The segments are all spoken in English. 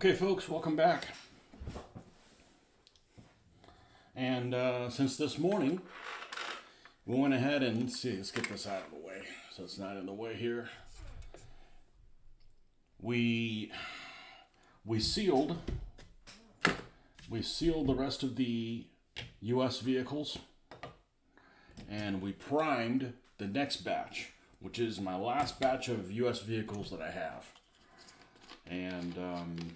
Okay, folks, welcome back. And since this morning, we went ahead and let's get this out of the way so it's not in the way here. We sealed the rest of the U.S. vehicles, and we primed the next batch, which is my last batch of U.S. vehicles that I have. And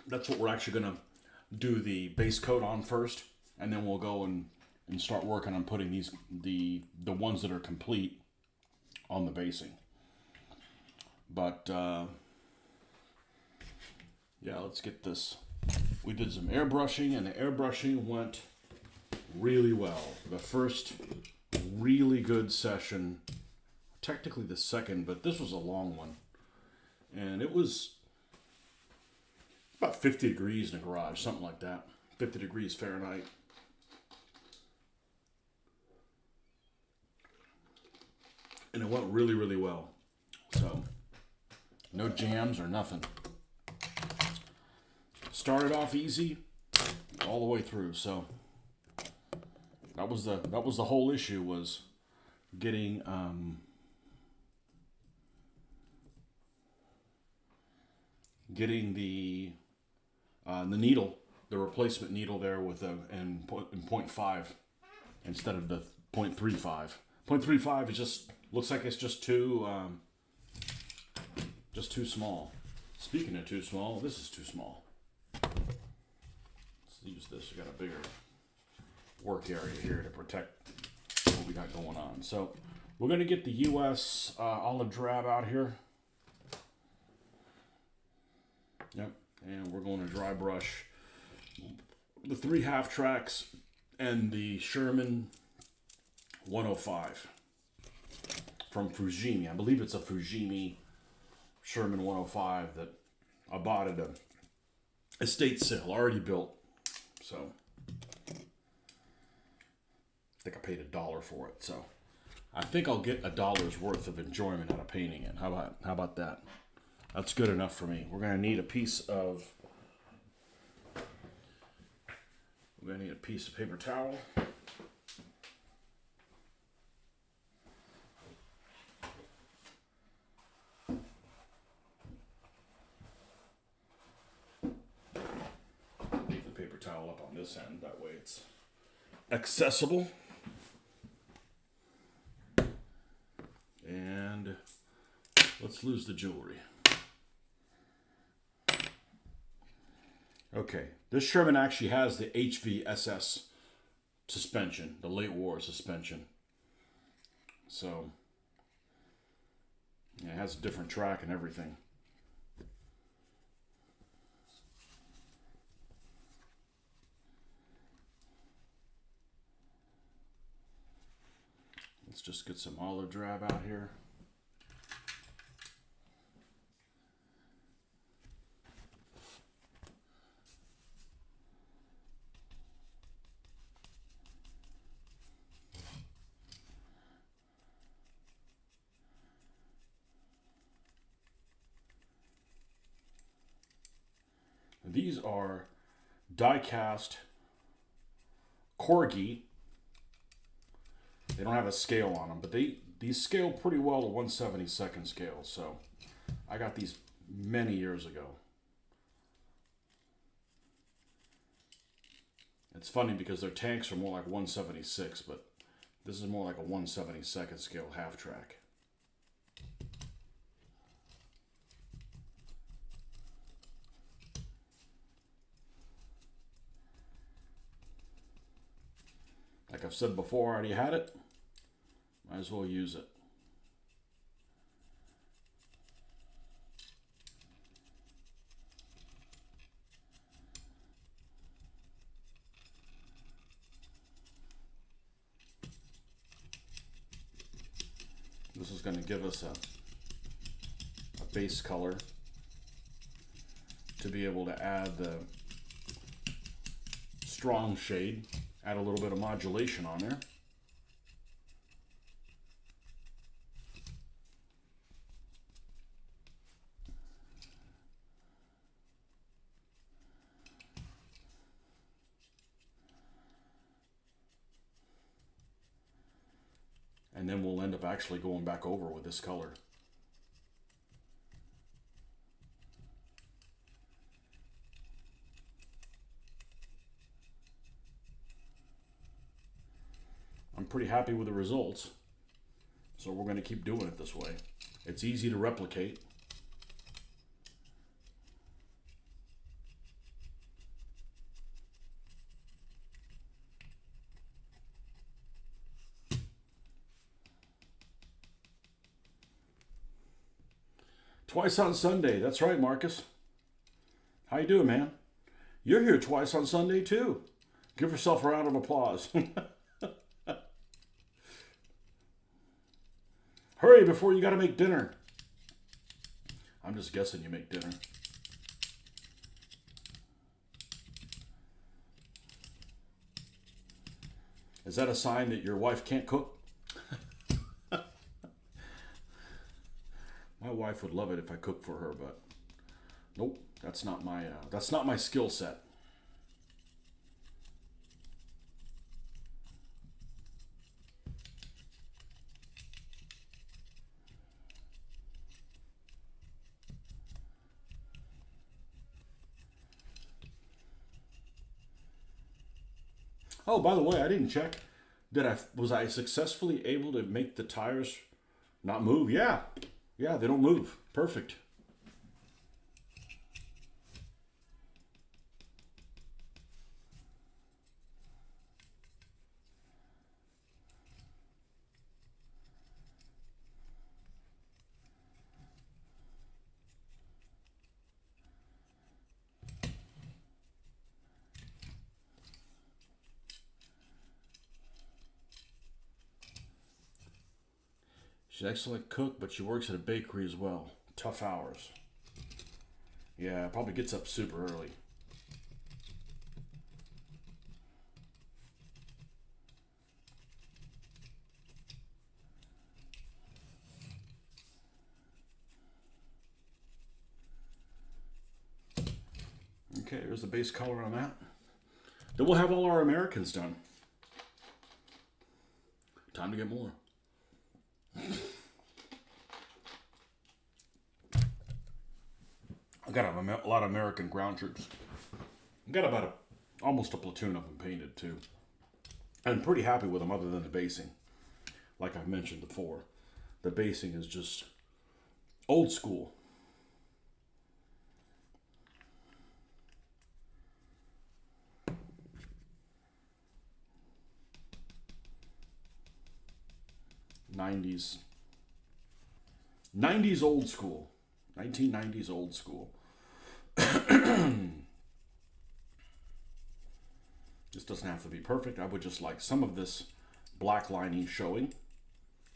that's what we're actually going to do the base coat on first, and then we'll go and start working on putting the ones that are complete on the basing. But yeah, let's get this. We did some airbrushing, and the airbrushing went really well. The first really good session, technically the second, but this was a long one, and it was about 50 degrees in the garage, something like that. 50 degrees Fahrenheit. And it went really, really well. So, no jams or nothing. Started off easy all the way through. So, that was the whole issue, was getting the needle, the replacement needle there with in 0.5 instead of the 0.35. 0.35 is just looks like it's just too small. Speaking of too small, this is too small. Let's use this. We got a bigger work area here to protect what we got going on. So we're gonna get the U.S. Olive drab out here. Yep, and we're going to dry brush the 3 half tracks and the Sherman 105 from Fujimi. I believe it's a Fujimi Sherman 105 that I bought at a estate sale, already built. So I think I paid $1 for it. So I think I'll get $1's worth of enjoyment out of painting it. How about that? That's good enough for me. We're gonna need a piece of paper towel. Leave the paper towel up on this end, that way it's accessible. And let's lose the jewelry. Okay, this Sherman actually has the HVSS suspension, the late war suspension. So, yeah, it has a different track and everything. Let's just get some olive drab out here. These are die-cast corgi. They don't have a scale on them, but these scale pretty well to 1/72nd scale. So I got these many years ago. It's funny because their tanks are more like 1/76, but this is more like a 1/72nd scale half track. Like I've said before, I already had it. Might as well use it. This is going to give us a base color to be able to add the strong shade. Add a little bit of modulation on there. And then we'll end up actually going back over with this color. I'm pretty happy with the results. So we're going to keep doing it this way. It's easy to replicate. Twice on Sunday. That's right, Marcus. How you doing, man? You're here twice on Sunday, too. Give yourself a round of applause. Hurry before you got to make dinner. I'm just guessing you make dinner. Is that a sign that your wife can't cook? My wife would love it if I cooked for her, but nope, that's not my skill set. Oh, by the way, I didn't check. Was I successfully able to make the tires not move? Yeah. Yeah, they don't move. Perfect. She's an excellent cook, but she works at a bakery as well. Tough hours. Yeah, probably gets up super early. Okay, there's the base color on that. Then we'll have all our Americans done. Time to get more. I got a lot of American ground troops. I got about almost a platoon of them painted too. I'm pretty happy with them other than the basing. Like I've mentioned before, the basing is just old school. '90s old school. 1990s old school. This doesn't have to be perfect. I would just like some of this black lining showing.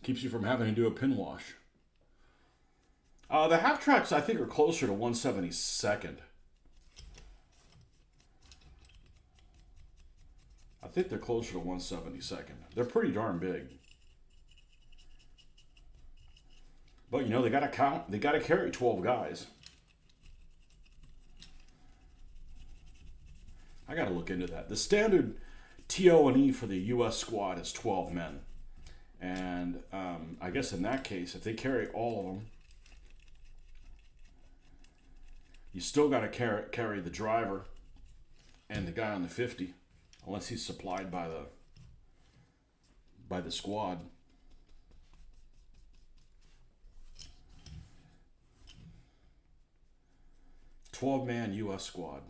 Keeps you from having to do a pin wash. The half tracks I think are closer to 1/72. I think they're closer to 1/72. They're pretty darn big. But you know, they gotta carry 12 guys. I gotta look into that. The standard TO&E for the US squad is 12 men. And I guess in that case, if they carry all of them, you still gotta carry the driver and the guy on the 50, unless he's supplied by the squad. 12-man US squad.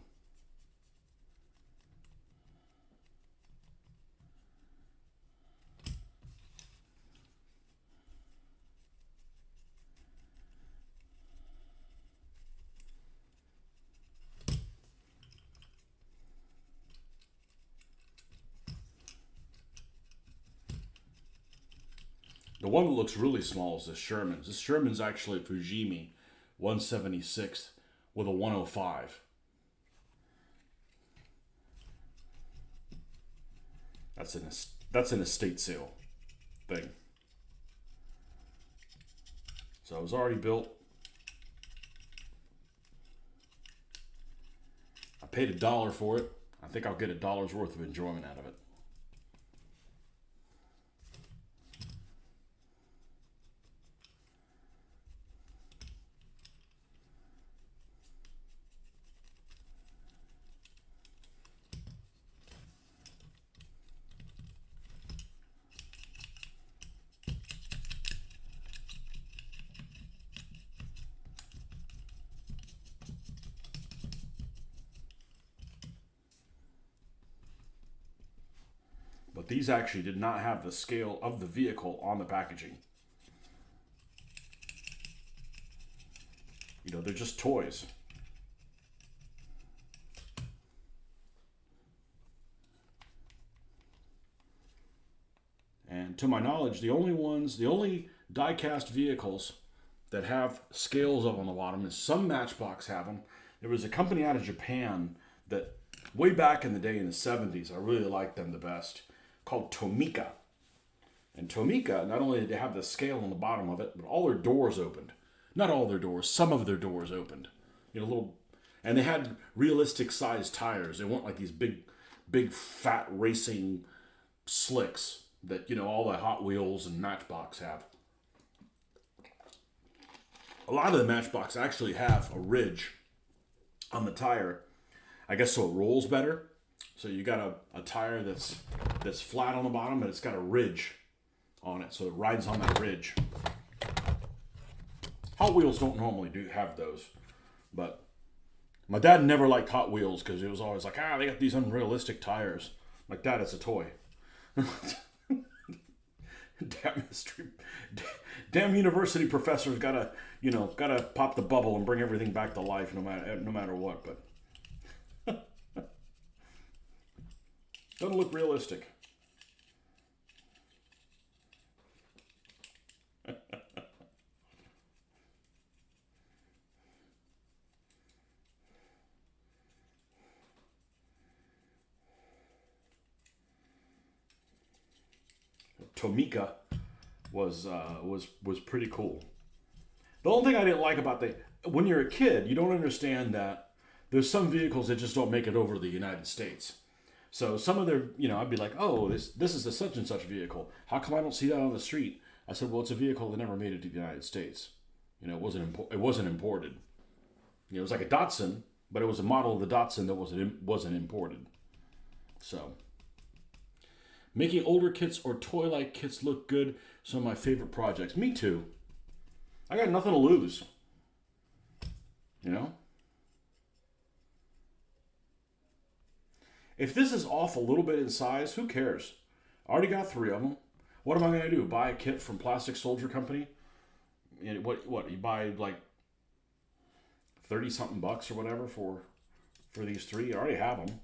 The one that looks really small is this Sherman's. This Sherman's actually a Fujimi 176th with a 105. That's an estate sale thing. So it was already built. I paid $1 for it. I think I'll get $1 worth of enjoyment out of it. these actually did not have the scale of the vehicle on the packaging. You know, they're just toys. And to my knowledge, the only die-cast vehicles that have scales up on the bottom is some Matchbox have them. There was a company out of Japan that way back in the day in the 70s, I really liked them the best, called Tomica. And Tomica, not only did they have the scale on the bottom of it, but all their doors opened. Not all their doors, some of their doors opened. You know, and they had realistic sized tires. They weren't like these big fat racing slicks that, you know, all the Hot Wheels and Matchbox have. A lot of the Matchbox actually have a ridge on the tire, I guess, so it rolls better. So you got a tire that's flat on the bottom, and it's got a ridge on it, so it rides on that ridge. Hot Wheels don't normally have those, but my dad never liked Hot Wheels because it was always like, they got these unrealistic tires. I'm like, Dad, it's a toy. Damn university professors gotta pop the bubble and bring everything back to life no matter what, but doesn't look realistic. Tomica was pretty cool. The only thing I didn't like about when you're a kid, you don't understand that there's some vehicles that just don't make it over to the United States. So some of their, I'd be like, oh, this is a such and such vehicle. How come I don't see that on the street? I said, well, it's a vehicle that never made it to the United States. It wasn't imported. It was like a Datsun, but it was a model of the Datsun that wasn't imported. So. Making older kits or toy-like kits look good. Some of my favorite projects. Me too. I got nothing to lose. If this is off a little bit in size, who cares? I already got 3 of them. What am I going to do? Buy a kit from Plastic Soldier Company? And what? You buy like 30-something bucks or whatever for these 3? I already have them.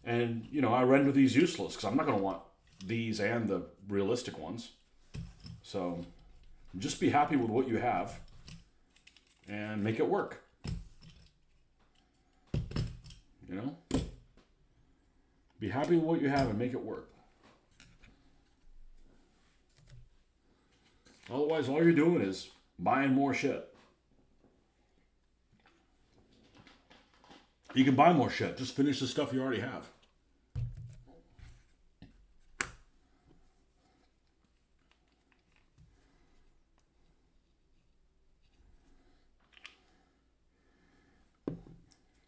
And, I render these useless because I'm not going to want these and the realistic ones. So just be happy with what you have and make it work. Be happy with what you have and make it work. Otherwise, all you're doing is buying more shit. You can buy more shit. Just finish the stuff you already have.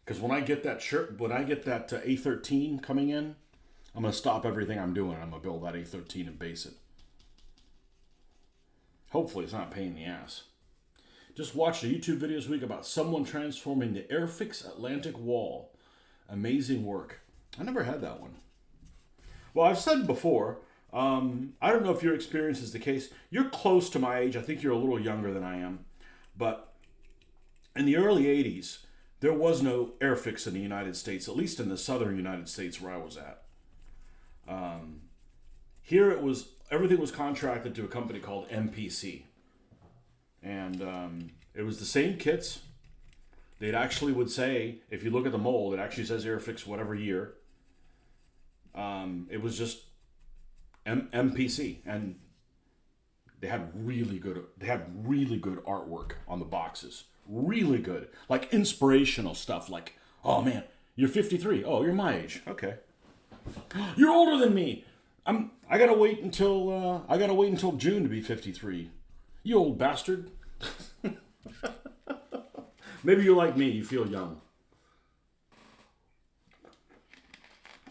Because when I get that A13 coming in, I'm going to stop everything I'm doing. I'm going to build that A13 and base it. Hopefully it's not a pain in the ass. Just watched a YouTube video this week about someone transforming the Airfix Atlantic wall. Amazing work. I never had that one. Well, I've said before, I don't know if your experience is the case. You're close to my age. I think you're a little younger than I am. But in the early 80s, there was no Airfix in the United States, at least in the southern United States where I was at. Here everything was contracted to a company called MPC. And it was the same kits. They actually would say, if you look at the mold, it actually says Airfix whatever year. It was just MPC, and they had really good artwork on the boxes. Really good, like inspirational stuff. Like, oh man, you're 53. Oh, you're my age. Okay. You're older than me. I gotta wait until June to be 53. You old bastard. Maybe you're like me. You feel young.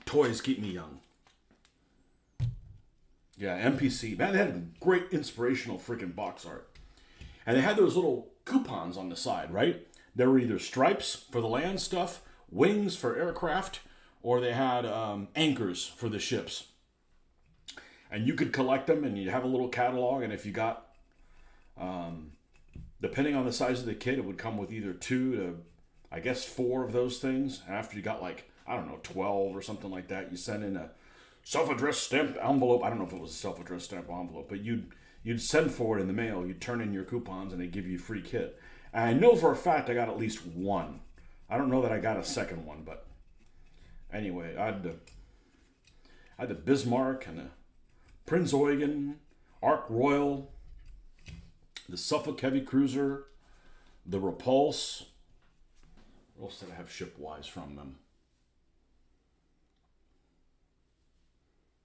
Toys keep me young. Yeah, MPC. Man, they had great inspirational freaking box art. And they had those little coupons on the side, right? There were either stripes for the land stuff, wings for aircraft, or they had anchors for the ships. And you could collect them, and you'd have a little catalog, and if you got, depending on the size of the kit, it would come with either 2 to, I guess, 4 of those things. After you got like, I don't know, 12 or something like that, you send in a self-addressed stamped envelope. I don't know if it was a self-addressed stamped envelope, but you'd send for it in the mail. You'd turn in your coupons, and they'd give you a free kit. And I know for a fact I got at least one. I don't know that I got a second one, but anyway, I had the Bismarck and the Prinz Eugen, Ark Royal, the Suffolk Heavy Cruiser, the Repulse. What else did I have ship-wise from them?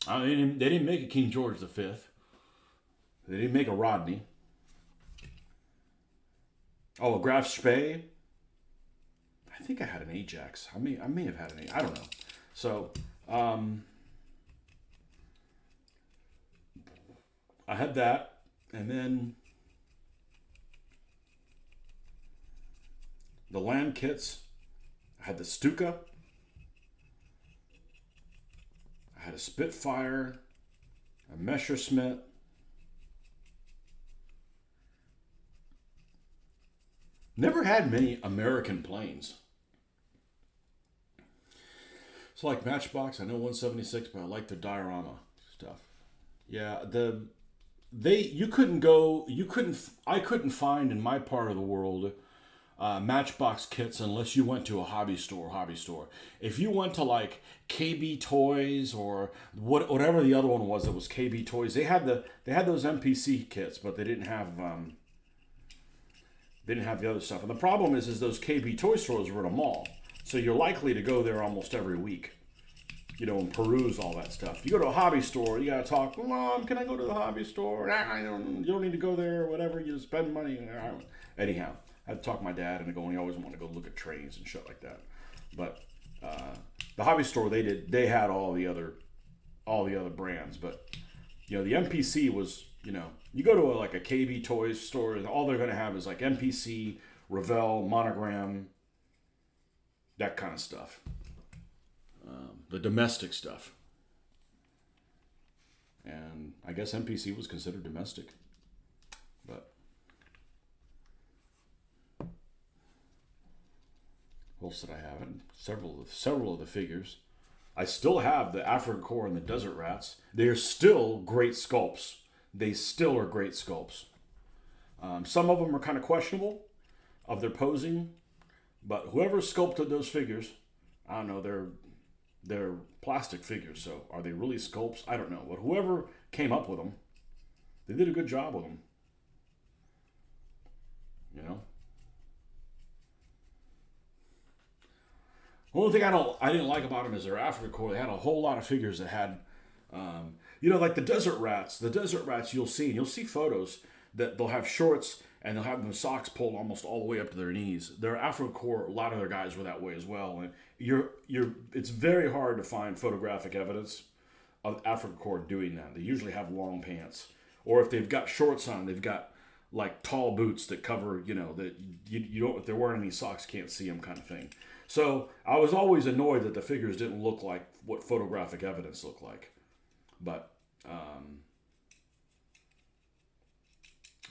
They didn't make a King George V. They didn't make a Rodney. Oh, a Graf Spee. I think I had an Ajax. I may have had an Ajax. I don't know. So, I had that, and then the land kits. I had the Stuka. I had a Spitfire, a Messerschmitt. Never had many American planes. It's like Matchbox. I know 176, but I like the diorama stuff. Yeah, I couldn't find in my part of the world Matchbox kits unless you went to a hobby store. If you went to like KB Toys or whatever the other one was that was KB Toys, they had those MPC kits, but they didn't have the other stuff. And the problem is those KB toy stores were in a mall. So you're likely to go there almost every week, and peruse all that stuff. You go to a hobby store, you gotta talk, Mom, can I go to the hobby store? You don't need to go there, whatever, you spend money. Anyhow, I had to talk to my dad into going, he always wanted to go look at trains and shit like that. But the hobby store, they had all the other brands. But, the MPC was, you go to a KB Toys store, and all they're going to have is like MPC, Revell, Monogram, that kind of stuff. The domestic stuff. And I guess MPC was considered domestic. But what else did I have? Several of the figures. I still have the African Corps and the Desert Rats. They're still great sculpts. They still are great sculpts. Some of them are kind of questionable of their posing, but whoever sculpted those figures, I don't know, they're plastic figures, so are they really sculpts? I don't know. But whoever came up with them, they did a good job with them. The only thing I didn't like about them is their African Corps. They had a whole lot of figures that had, like the Desert Rats. The Desert Rats you'll see photos that they'll have shorts and they'll have their socks pulled almost all the way up to their knees. Their African Corps, a lot of their guys were that way as well. And it's very hard to find photographic evidence of African Corps doing that. They usually have long pants, or if they've got shorts on, they've got like tall boots that cover, that you don't, if they're wearing any socks, can't see them, kind of thing. So I was always annoyed that the figures didn't look like what photographic evidence looked like. But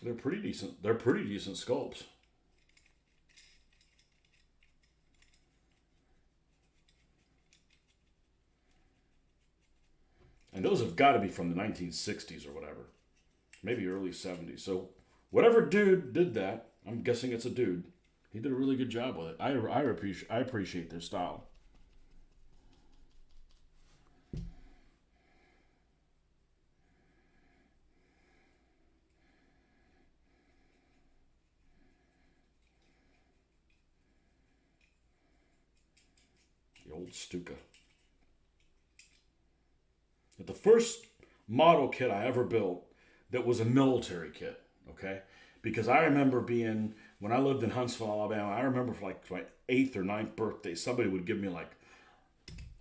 they're pretty decent. They're pretty decent sculpts. And those have got to be from the 1960s or whatever. Maybe early 70s. So whatever dude did that, I'm guessing it's a dude. He did a really good job with it. I appreciate their style. The old Stuka. But the first model kit I ever built that was a military kit, okay? Because I remember when I lived in Huntsville, Alabama, I remember for like my 8th or 9th birthday, somebody would give me like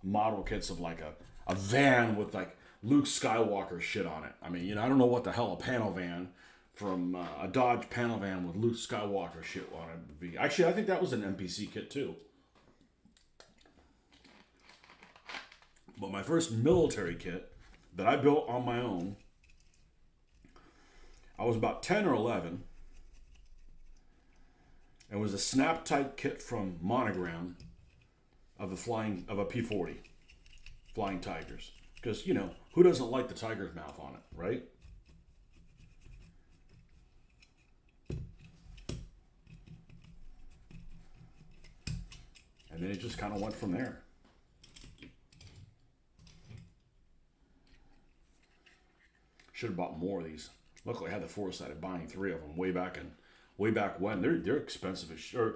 model kits of like a van with like Luke Skywalker shit on it. I mean, I don't know what the hell a panel van from a Dodge panel van with Luke Skywalker shit on it would be. Actually, I think that was an MPC kit too. But my first military kit that I built on my own, I was about 10 or 11. It was a snap type kit from Monogram of a P-40 Flying Tigers. Because, you know, who doesn't like the tiger's mouth on it, right? And then it just kind of went from there. Should have bought more of these. Luckily, I had the foresight of buying 3 of them way back when. They're expensive as sure.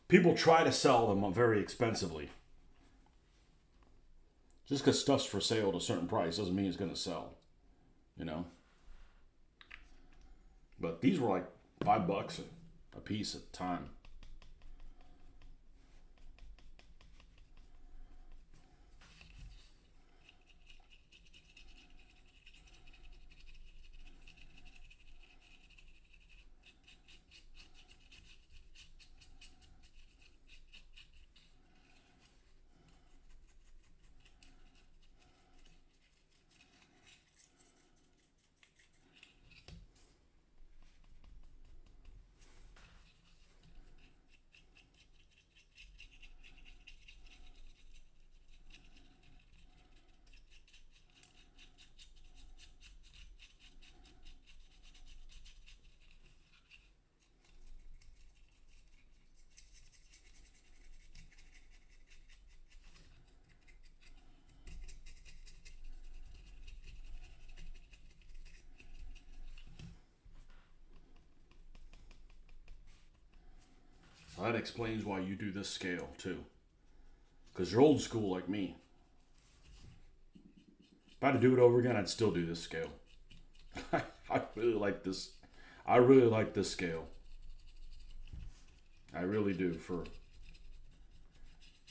People try to sell them very expensively. Just because stuff's for sale at a certain price doesn't mean it's going to sell. You know? But these were like $5 a piece at the time. So that explains why you do this scale too. Because you're old school like me. If I had to do it over again, I'd still do this scale. I really like this. I really like this scale. I really do, for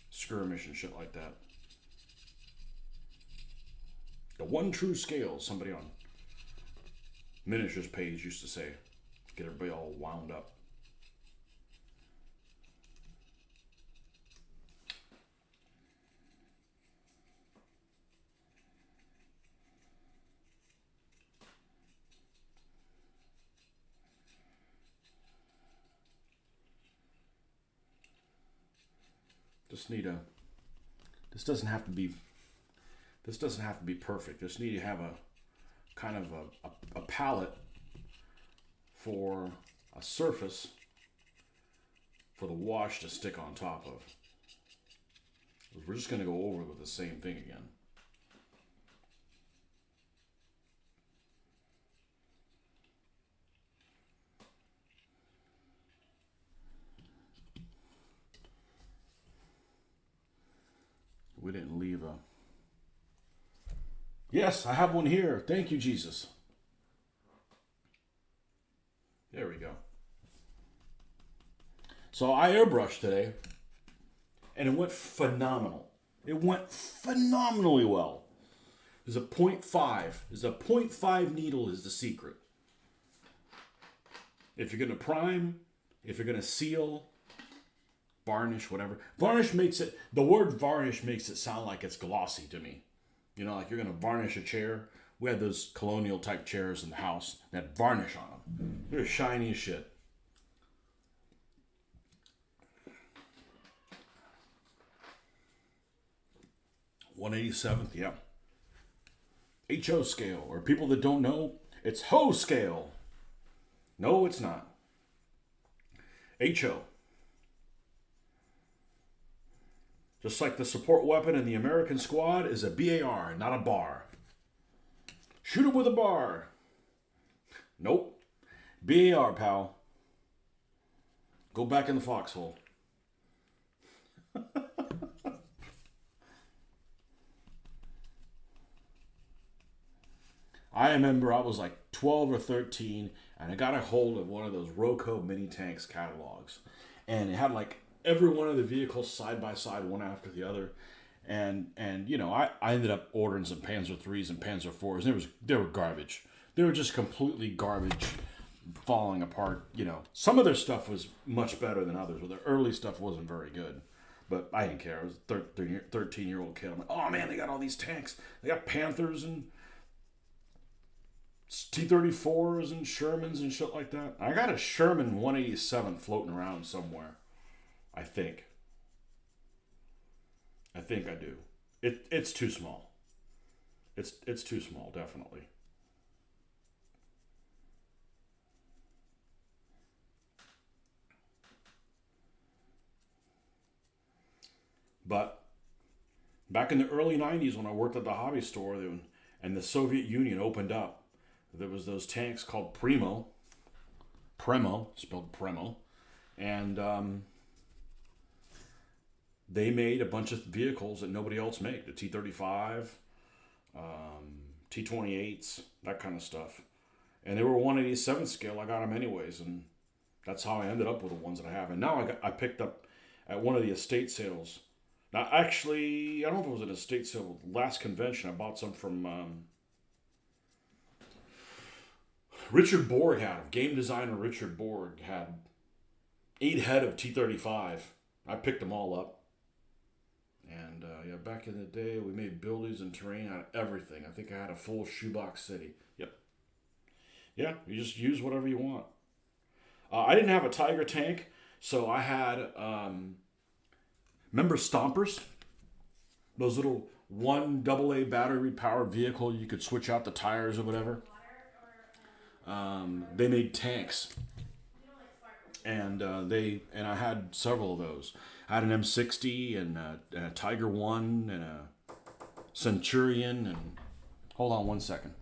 skirmish and shit like that. The one true scale, somebody on miniatures page used to say. Get everybody all wound up. Just need a. This doesn't have to be perfect. Just need to have a kind of a palette for a surface for the wash to stick on top of. We're just going to go over with the same thing again. We didn't leave a... Yes, I have one here. Thank you, Jesus. There we go. So I airbrushed today, and it went phenomenal. It went phenomenally well. There's a 0.5. There's a 0.5 needle is the secret. If you're going to prime, if you're going to seal, varnish, whatever. Varnish makes it, the word varnish makes it sound like it's glossy to me. You know, like you're going to varnish a chair. We had those colonial type chairs in the house that had varnish on them. They're shiny as shit. $187th, yeah. HO scale, or people that don't know, it's HO scale. No, it's not. HO. Just like the support weapon in the American squad is a BAR, not a bar. Shoot him with a bar. Nope. BAR, pal. Go back in the foxhole. I remember I was like 12 or 13, and I got a hold of one of those Roco mini tanks catalogs. And it had like every one of the vehicles side by side, one after the other. And you know, I ended up ordering some Panzer 3s and Panzer 4s. And they were garbage. They were just completely garbage, falling apart. You know, some of their stuff was much better than others, but their early stuff wasn't very good. But I didn't care. I was a 13-year-old kid. I'm like, oh man, they got all these tanks. They got Panthers and T-34s and Shermans and shit like that. I got a Sherman 187 floating around somewhere. I think. I do. It's too small. It's too small, definitely. But back in the early 90s when I worked at the hobby store and the Soviet Union opened up, there was those tanks called Premo, spelled Premo, and they made a bunch of vehicles that nobody else made. The T-35, T-28s, that kind of stuff. And they were 187 scale. I got them anyways, and that's how I ended up with the ones that I have. And now I picked up at one of the estate sales. Now, actually, I don't know if it was an estate sale. Last convention, I bought some from Richard Borg had them. Game designer Richard Borg had 8 head of T-35. I picked them all up. And yeah, back in the day, we made buildings and terrain out of everything. I think I had a full shoebox city. Yep. Yeah, you just use whatever you want. I didn't have a Tiger tank, so I had, remember Stompers? Those little one AA battery powered vehicle you could switch out the tires or whatever. They made tanks, and I had several of those. I had an M60 and a Tiger One and a Centurion. And hold on one second.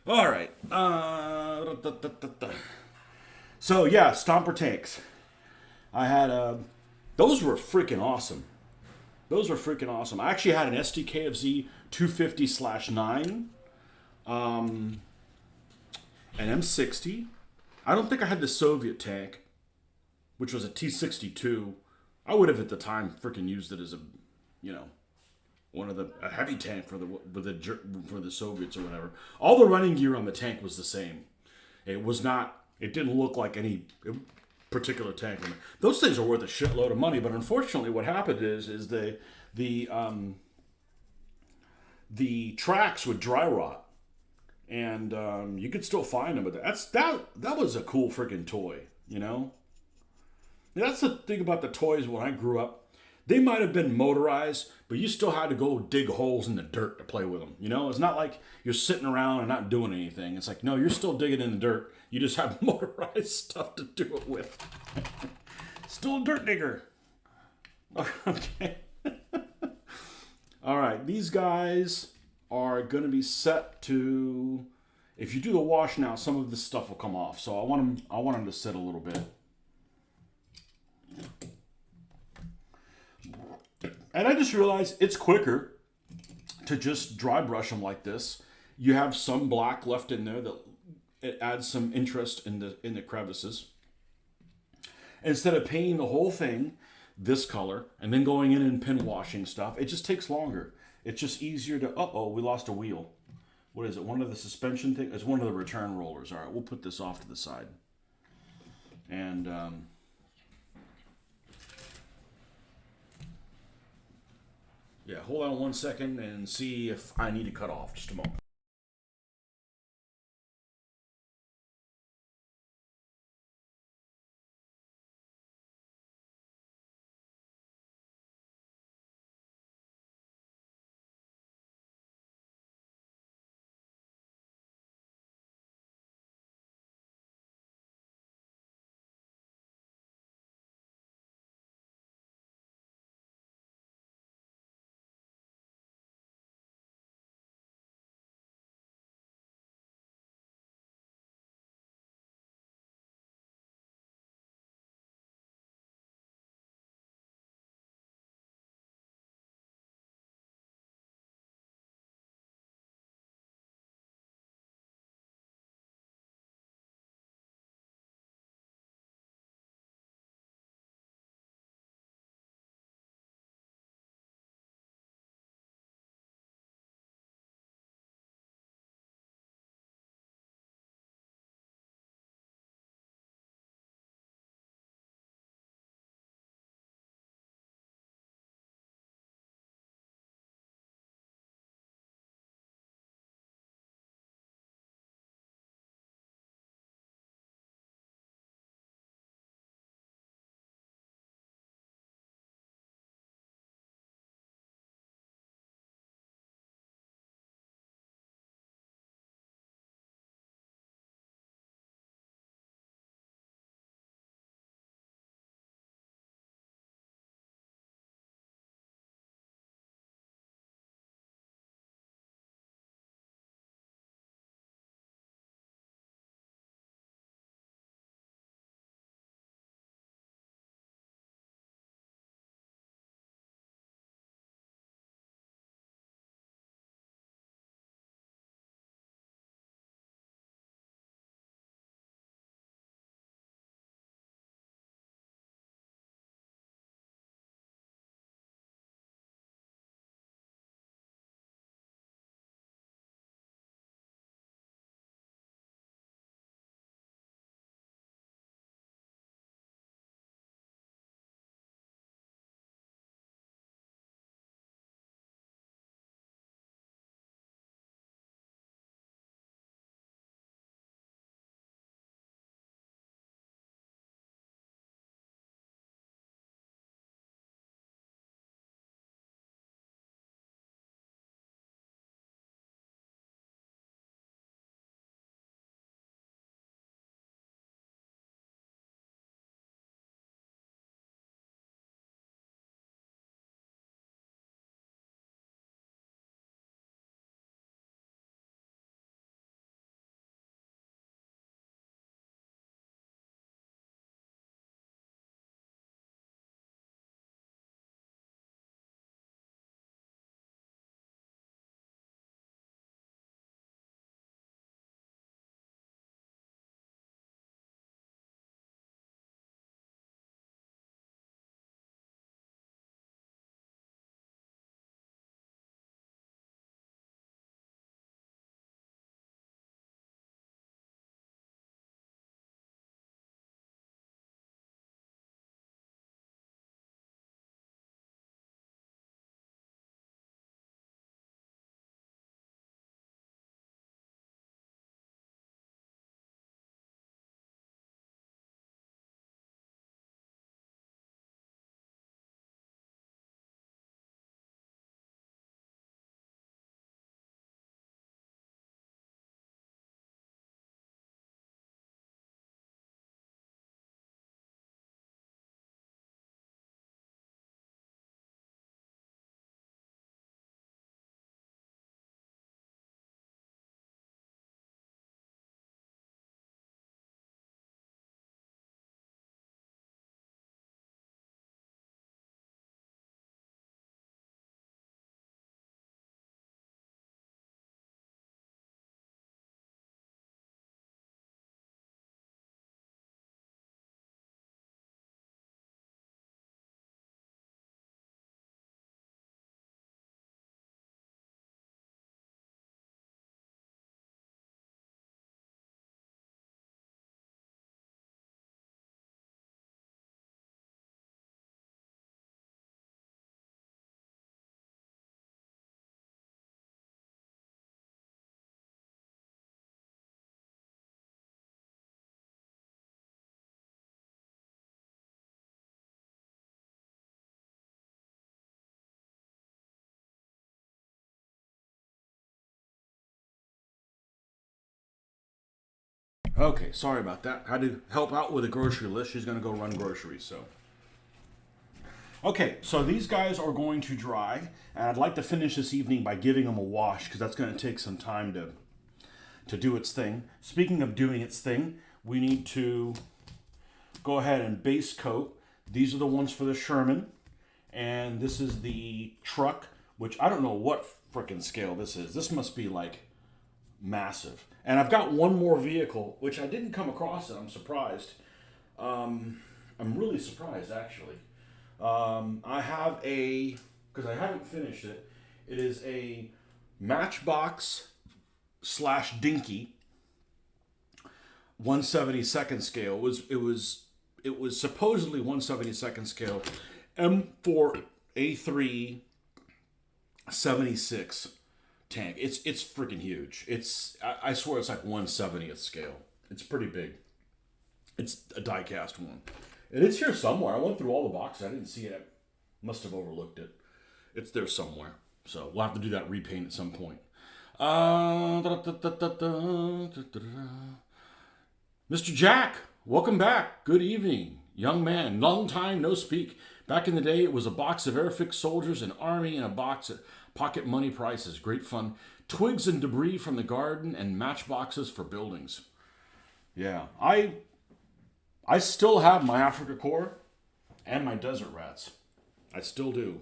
All right. So yeah, Stomper tanks. I had those were freaking awesome. Those were freaking awesome. I actually had an SDKFZ 250/9, an M60. I don't think I had the Soviet tank, which was a T-62. I would have at the time freaking used it as you know, one of a heavy tank for the Soviets or whatever. All the running gear on the tank was the same. It was not. It didn't look like any particular tank. Those things are worth a shitload of money. But unfortunately, what happened is the tracks would dry rot, and you could still find them. But that was a cool freaking toy. You know. That's the thing about the toys when I grew up. They might have been motorized, but you still had to go dig holes in the dirt to play with them. You know, it's not like you're sitting around and not doing anything. It's like, no, you're still digging in the dirt. You just have motorized stuff to do it with. Still a dirt digger. Okay. All right, these guys are going to be set to. If you do the wash now, some of this stuff will come off. So I want them to sit a little bit. And I just realized it's quicker to just dry brush them like this. You have some black left in there that it adds some interest in the crevices. Instead of painting the whole thing this color and then going in and pin washing stuff, it just takes longer. It's just easier to. Uh-oh, we lost a wheel. What is it? One of the suspension things? It's one of the return rollers. All right, we'll put this off to the side. And yeah, hold on 1 second and see if I need to cut off. Just a moment. Okay, sorry about that. I had to help out with a grocery list. She's going to go run groceries, so. Okay, so these guys are going to dry, and I'd like to finish this evening by giving them a wash, because that's going to take some time to do its thing. Speaking of doing its thing, we need to go ahead and base coat. These are the ones for the Sherman, and this is the truck, which I don't know what frickin' scale this is. This must be like massive. And I've got one more vehicle, which I didn't come across, and I'm surprised. I'm really surprised, actually. I have because I haven't finished it, it is a Matchbox / Dinky 1/72 scale. It was supposedly 1/72 scale M4 A3 76 tank. It's freaking huge. I swear it's like 1/70th scale. It's pretty big. It's a die-cast one. And it's here somewhere. I went through all the boxes. I didn't see it. Must have overlooked it. It's there somewhere. So we'll have to do that repaint at some point. Mr. Jack, welcome back. Good evening. Young man, long time no speak. Back in the day, it was a box of Airfix soldiers, an army, and a box at pocket money prices. Great fun. Twigs and debris from the garden and matchboxes for buildings. Yeah, I still have my Africa Core and my Desert Rats. I still do.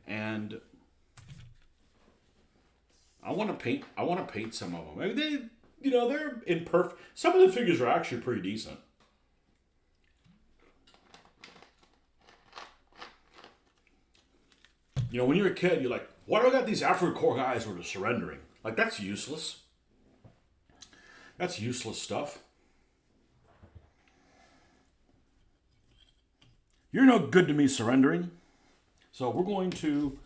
And I want to paint some of them. I mean, they're imperfect. Some of the figures are actually pretty decent. When you're a kid, you're like, why do I got these Africa Core guys who are surrendering? Like, that's useless. That's useless stuff. You're no good to me surrendering. So we're going to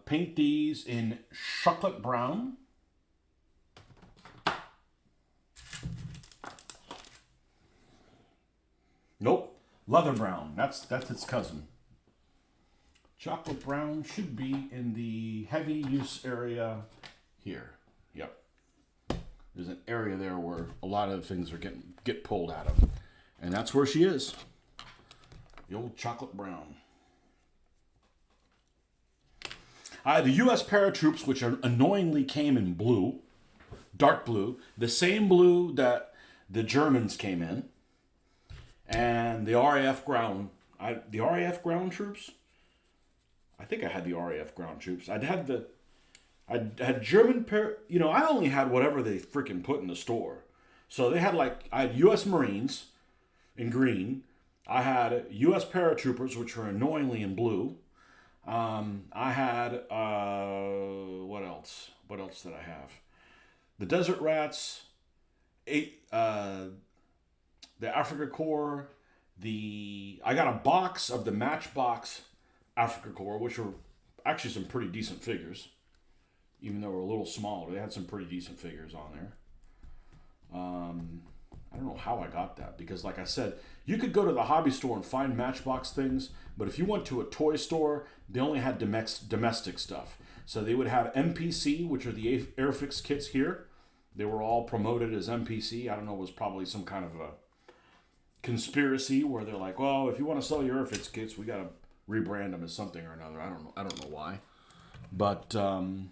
paint these in chocolate brown. Nope, leather brown. That's its cousin. Chocolate brown should be in the heavy use area here. Yep. There's an area there where a lot of things are get pulled out of. And that's where she is. The old chocolate brown. The U.S. paratroops, which annoyingly came in blue, dark blue, the same blue that the Germans came in, and the RAF ground troops. I think I had the RAF ground troops. I had German I only had whatever they freaking put in the store. So I had U.S. Marines in green. I had U.S. paratroopers, which were annoyingly in blue. I had what else? What else did I have? The Desert Rats, the Africa Core. I got a box of the Matchbox Africa Core, which were actually some pretty decent figures, even though they were a little smaller. They had some pretty decent figures on there. I don't know how I got that, because like I said, you could go to the hobby store and find Matchbox things, but if you went to a toy store, they only had domestic stuff. So they would have MPC, which are the Airfix kits here. They were all promoted as MPC. I don't know, it was probably some kind of a conspiracy where they're like, well, if you want to sell your Airfix kits, we got to rebrand them as something or another. I don't know why. But, and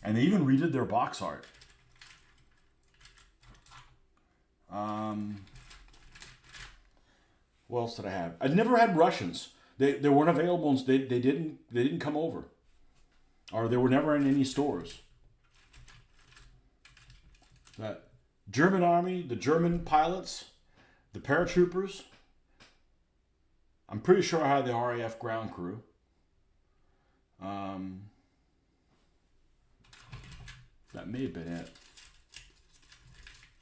they even redid their box art. What else did I have? I'd never had Russians. They weren't available. They didn't come over, or they were never in any stores. That German army, the German pilots, the paratroopers. I'm pretty sure I had the RAF ground crew. That may have been it.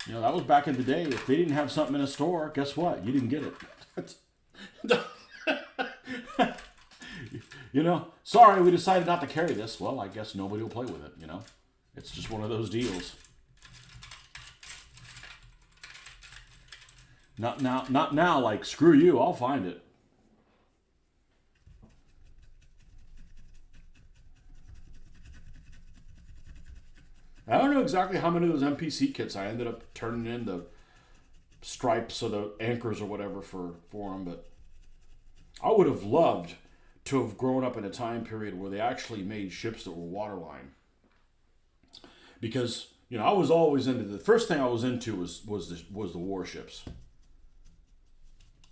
That was back in the day. If they didn't have something in a store, guess what? You didn't get it. Sorry, we decided not to carry this. Well, I guess nobody will play with it, It's just one of those deals. Not now, like, screw you, I'll find it. I don't know exactly how many of those NPC kits I ended up turning in the stripes or the anchors or whatever for them, but I would have loved to have grown up in a time period where they actually made ships that were waterline. Because, I was always into the first thing I was into was the warships.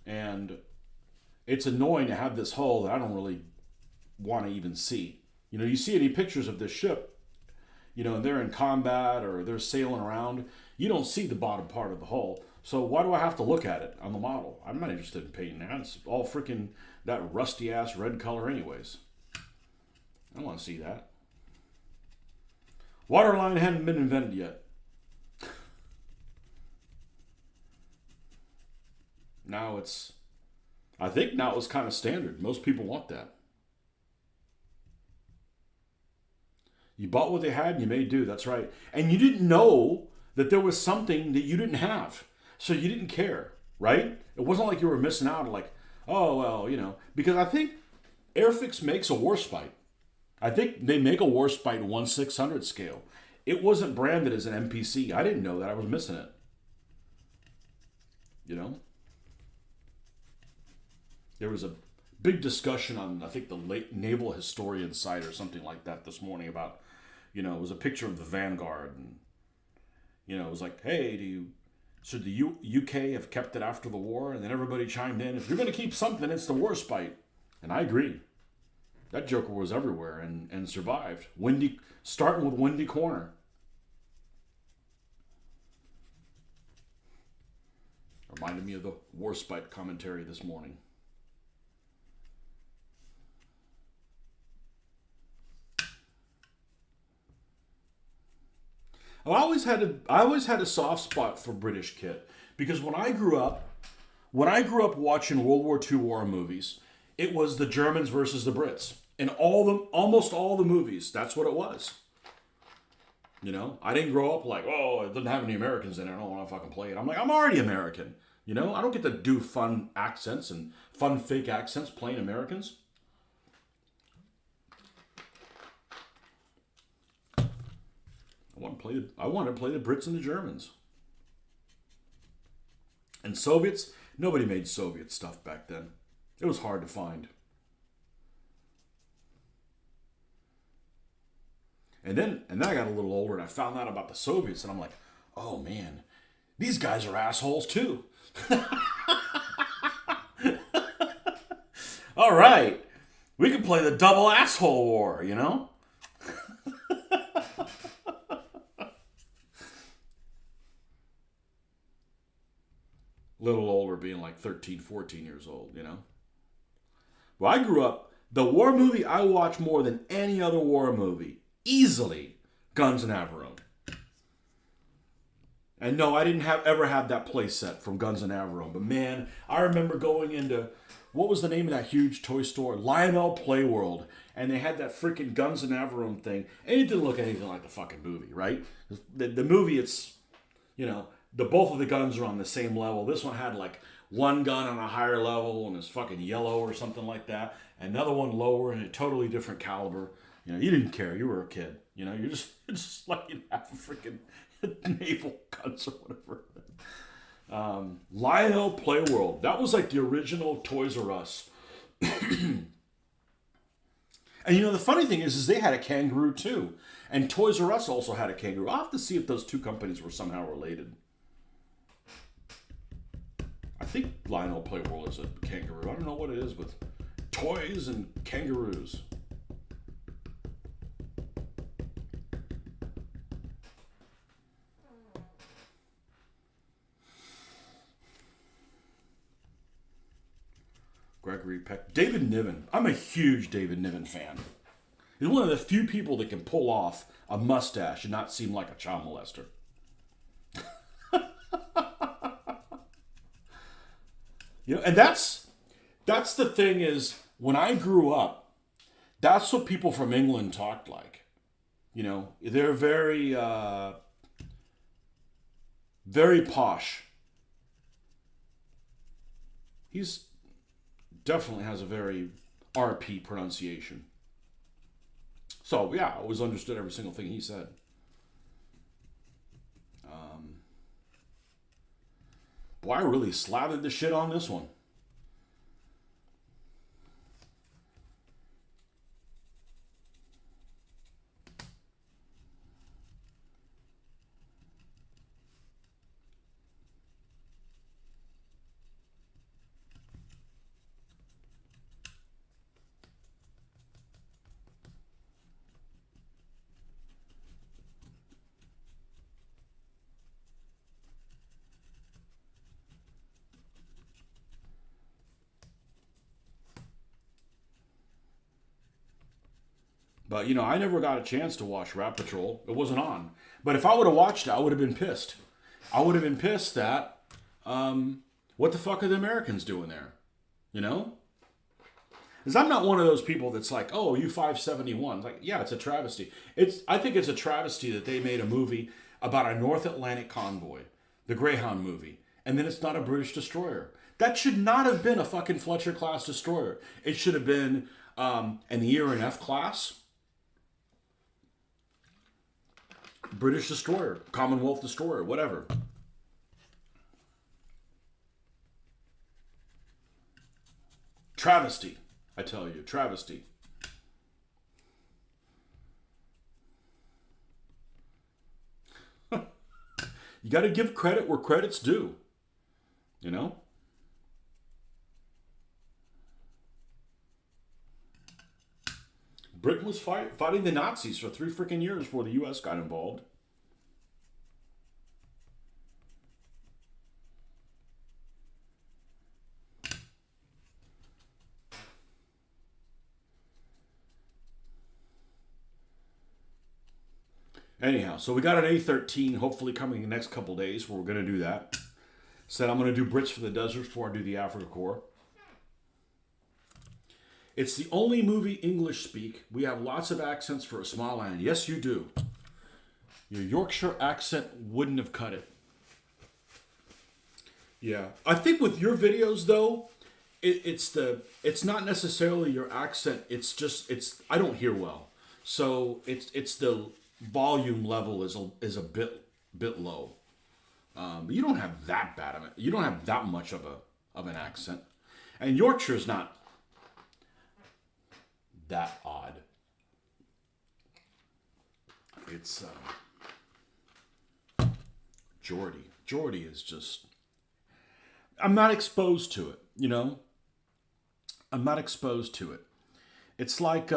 And it's annoying to have this hull that I don't really want to even see. You see any pictures of this ship, and they're in combat or they're sailing around, you don't see the bottom part of the hull. So why do I have to look at it on the model? I'm not interested in painting that. It's all freaking that rusty ass red color anyways. I don't want to see that. Waterline hadn't been invented yet. I think now it's kind of standard. Most people want that. You bought what they had and you made do. That's right. And you didn't know that there was something that you didn't have. So you didn't care, right? It wasn't like you were missing out, like, oh, well, because I think Airfix makes a Warspite. I think they make a Warspite 1/600 scale. It wasn't branded as an NPC. I didn't know that. I was missing it. There was a big discussion on, I think, the late Naval Historian site or something like that this morning about, it was a picture of the Vanguard. And, it was like, hey, should the UK have kept it after the war? And then everybody chimed in, if you're going to keep something, it's the Warspite. And I agree. That joker was everywhere and survived. Starting with Windy Corner. Reminded me of the Warspite commentary this morning. I always had a soft spot for British kit because when I grew up watching World War II war movies, it was the Germans versus the Brits in almost all the movies. That's what it was. I didn't grow up like, oh, it doesn't have any Americans in it. I don't want to fucking play it. I'm like, I'm already American. I don't get to do fun accents and fun fake accents playing Americans. I want to play the Brits and the Germans. And Soviets, nobody made Soviet stuff back then. It was hard to find. And then I got a little older and I found out about the Soviets and I'm like, oh man, these guys are assholes too. All right, we can play the double asshole war, Little older, being like 13, 14 years old, Well, I grew up, the war movie I watched more than any other war movie, easily, Guns and Navarone. And no, I didn't ever have that play set from Guns and Navarone, but man, I remember going into, what was the name of that huge toy store? Lionel Playworld. And they had that freaking Guns and Navarone thing, and it didn't look anything like the fucking movie, right? The movie, it's, both of the guns are on the same level. This one had like one gun on a higher level and it's fucking yellow or something like that. Another one lower and a totally different caliber. You didn't care. You were a kid. You're just lucky to have freaking naval guns or whatever. Lionel Playworld. That was like the original Toys R Us. And the funny thing is they had a kangaroo too. And Toys R Us also had a kangaroo. I'll have to see if those two companies were somehow related. I think Lionel Playworld is a kangaroo. I don't know what it is with toys and kangaroos. Gregory Peck. David Niven. I'm a huge David Niven fan. He's one of the few people that can pull off a mustache and not seem like a child molester. And that's the thing is, when I grew up, that's what people from England talked like. They're very, very posh. He's definitely has a very RP pronunciation. So, yeah, I always understood every single thing he said. Boy, I really slathered the shit on this one. But, I never got a chance to watch Rat Patrol. It wasn't on. But if I would have watched it, I would have been pissed. I would have been pissed that, what the fuck are the Americans doing there? You know? Because I'm not one of those people that's like, oh, U-571. It's like, yeah, it's a travesty. I think it's a travesty that they made a movie about a North Atlantic convoy, the Greyhound movie, and then it's not a British destroyer. That should not have been a fucking Fletcher-class destroyer. It should have been an ER&F class, British destroyer, Commonwealth destroyer, whatever. Travesty, I tell you, travesty. You got to give credit where credit's due, you know? Britain was fighting the Nazis for 3 freaking years before the U.S. got involved. Anyhow, so we got an A13 hopefully coming in the next couple days where we're going to do that. Said I'm going to do Brits for the Desert before I do the Africa Corps. It's the only movie English speak. We have lots of accents for a small land. Yes, you do. Your Yorkshire accent wouldn't have cut it. Yeah. I think with your videos, though, it's not necessarily your accent. I don't hear well. So it's the volume level is a bit low. You don't have that bad of it. You don't have that much of an accent. And Yorkshire's not that odd. It's Geordie. Geordie is just, I'm not exposed to it, you know? I'm not exposed to it. It's like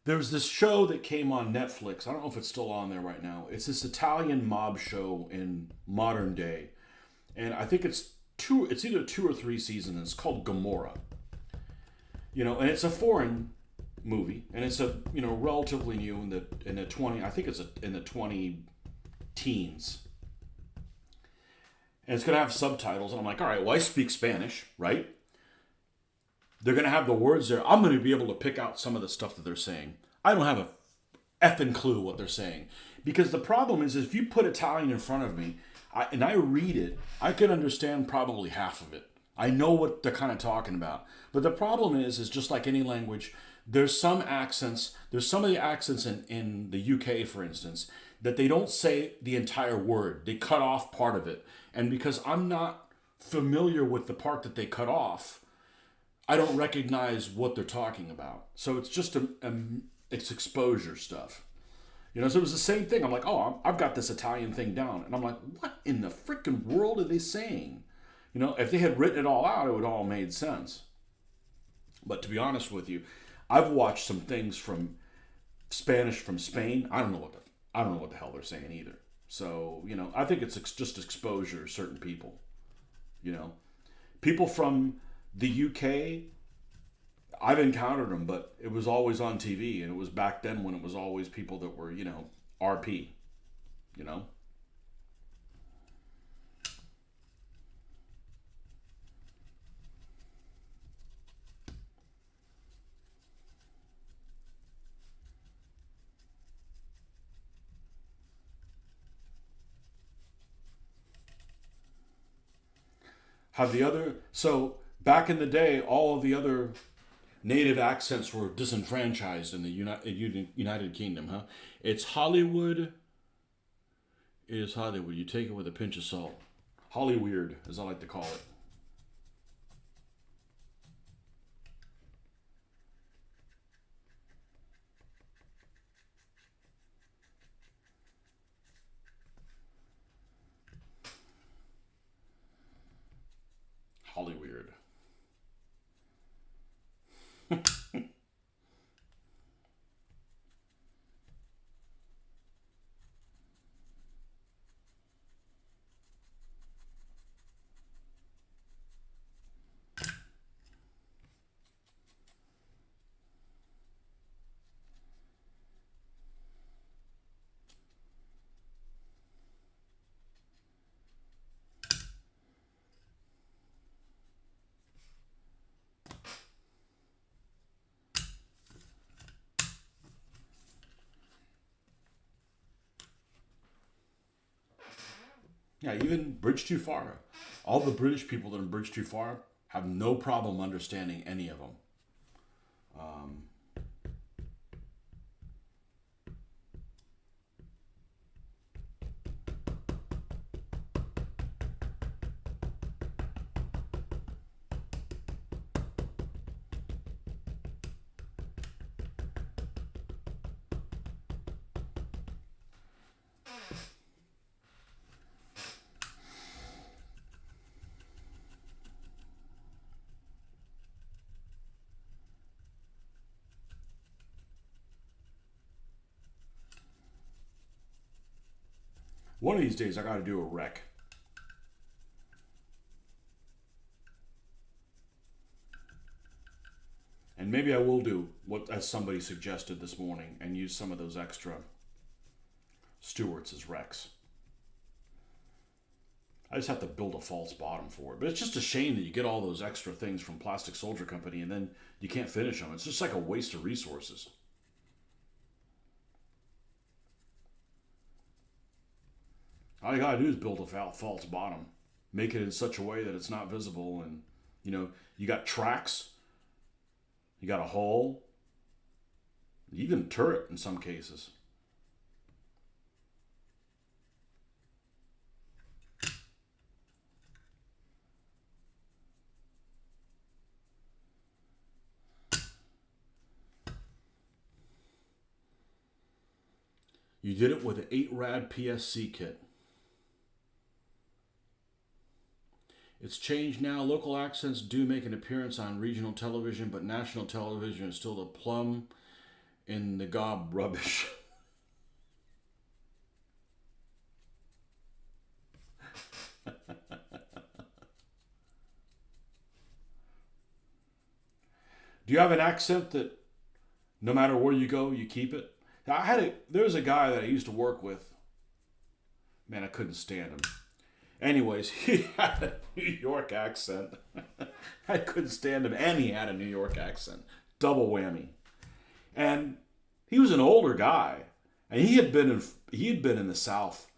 there's this show that came on Netflix. I don't know if it's still on there right now. It's this Italian mob show in modern day. And I think it's either 2 or 3 seasons. It's called Gomorrah. You know, and it's a foreign movie, and it's relatively new in the 20, I think it's in the 20 teens. And it's going to have subtitles, and I'm like, all right, well, I speak Spanish, right? They're going to have the words there. I'm going to be able to pick out some of the stuff that they're saying. I don't have a effing clue what they're saying. Because the problem is if you put Italian in front of me, and I read it, I can understand probably half of it. I know what they're kind of talking about. But the problem is just like any language, there's some accents, there's some of the accents in the UK, for instance, that they don't say the entire word. They cut off part of it. And because I'm not familiar with the part that they cut off, I don't recognize what they're talking about. So it's just it's exposure stuff. You know, so it was the same thing. I'm like, oh, I've got this Italian thing down. And I'm like, what in the freaking world are they saying? You know, if they had written it all out, it would all made sense. But to be honest with you, I've watched some things from Spanish from Spain. I don't know what the hell they're saying either. So, you know, I think it's just exposure to certain people. You know, people from the UK, I've encountered them, but it was always on TV, and it was back then when it was always people that were, RP, you know. So back in the day, all of the other native accents were disenfranchised in the United Kingdom, huh? It's Hollywood. It is Hollywood. You take it with a pinch of salt. Hollyweird, as I like to call it. Hollyweird. Yeah, even Bridge Too Far. All the British people that are in Bridge Too Far have no problem understanding any of them. Um, One of these days, I got to do a rec. And maybe I will do what, as somebody suggested this morning, and use some of those extra Stewarts as recs. I just have to build a false bottom for it. But it's just a shame that you get all those extra things from Plastic Soldier Company and then you can't finish them. It's just like a waste of resources. All you gotta do is build a false bottom, make it in such a way that it's not visible, and you got tracks, you got a hull, even turret in some cases. You did it with an 8-rad PSC kit. It's changed now. Local accents do make an appearance on regional television, but national television is still the plum in the gob rubbish. Do you have an accent that no matter where you go, you keep it? There was a guy that I used to work with. Man, I couldn't stand him. Anyways, he had a New York accent. I couldn't stand him, and he had a New York accent. Double whammy. And he was an older guy, and he had been in the South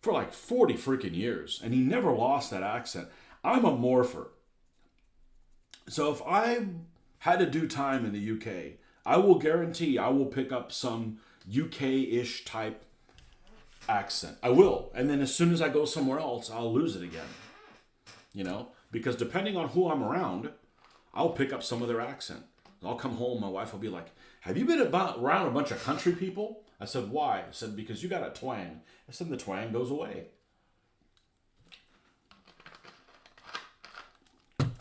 for like 40 freaking years, and he never lost that accent. I'm a morpher. So if I had to do time in the UK, I will guarantee I will pick up some UK-ish type accent. I will. And then as soon as I go somewhere else, I'll lose it again. Because depending on who I'm around, I'll pick up some of their accent. I'll come home, my wife will be like, have you been around a bunch of country people? I said, why? I said, because you got a twang. I said, the twang goes away.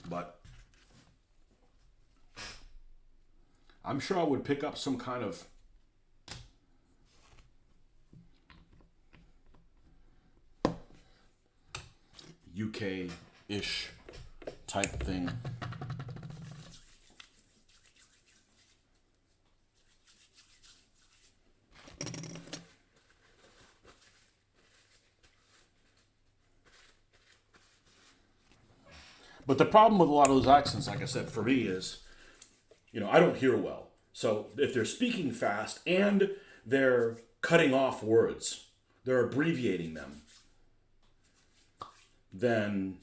But I'm sure I would pick up some kind of UK-ish type thing. But the problem with a lot of those accents, like I said, for me is, I don't hear well. So if they're speaking fast and they're cutting off words, they're abbreviating them, then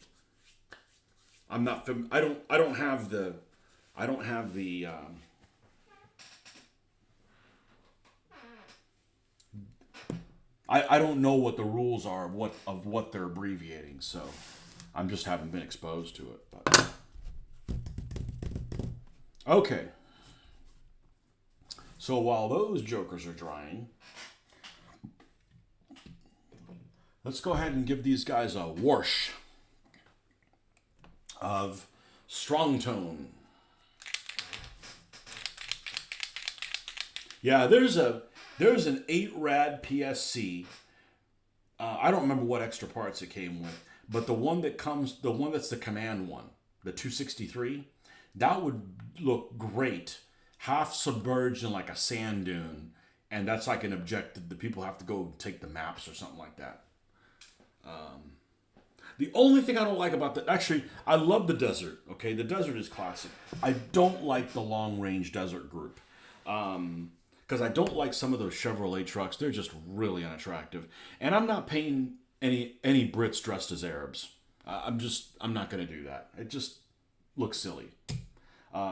I'm not. I don't have the. I don't have the. I don't know what the rules are of what they're abbreviating, so I'm just haven't been exposed to it. But. Okay. So while those jokers are drying, let's go ahead and give these guys a wash of strong tone. Yeah, there's an 8 rad PSC. I don't remember what extra parts it came with, but the one that's the command one, the 263, that would look great, half submerged in like a sand dune, and that's like an objective that people have to go take the maps or something like that. The only thing I don't like about actually, I love the desert. Okay, the desert is classic. I don't like the long range desert group. Because I don't like some of those Chevrolet trucks. They're just really unattractive. And I'm not paying any Brits dressed as Arabs. I'm not going to do that. It just looks silly.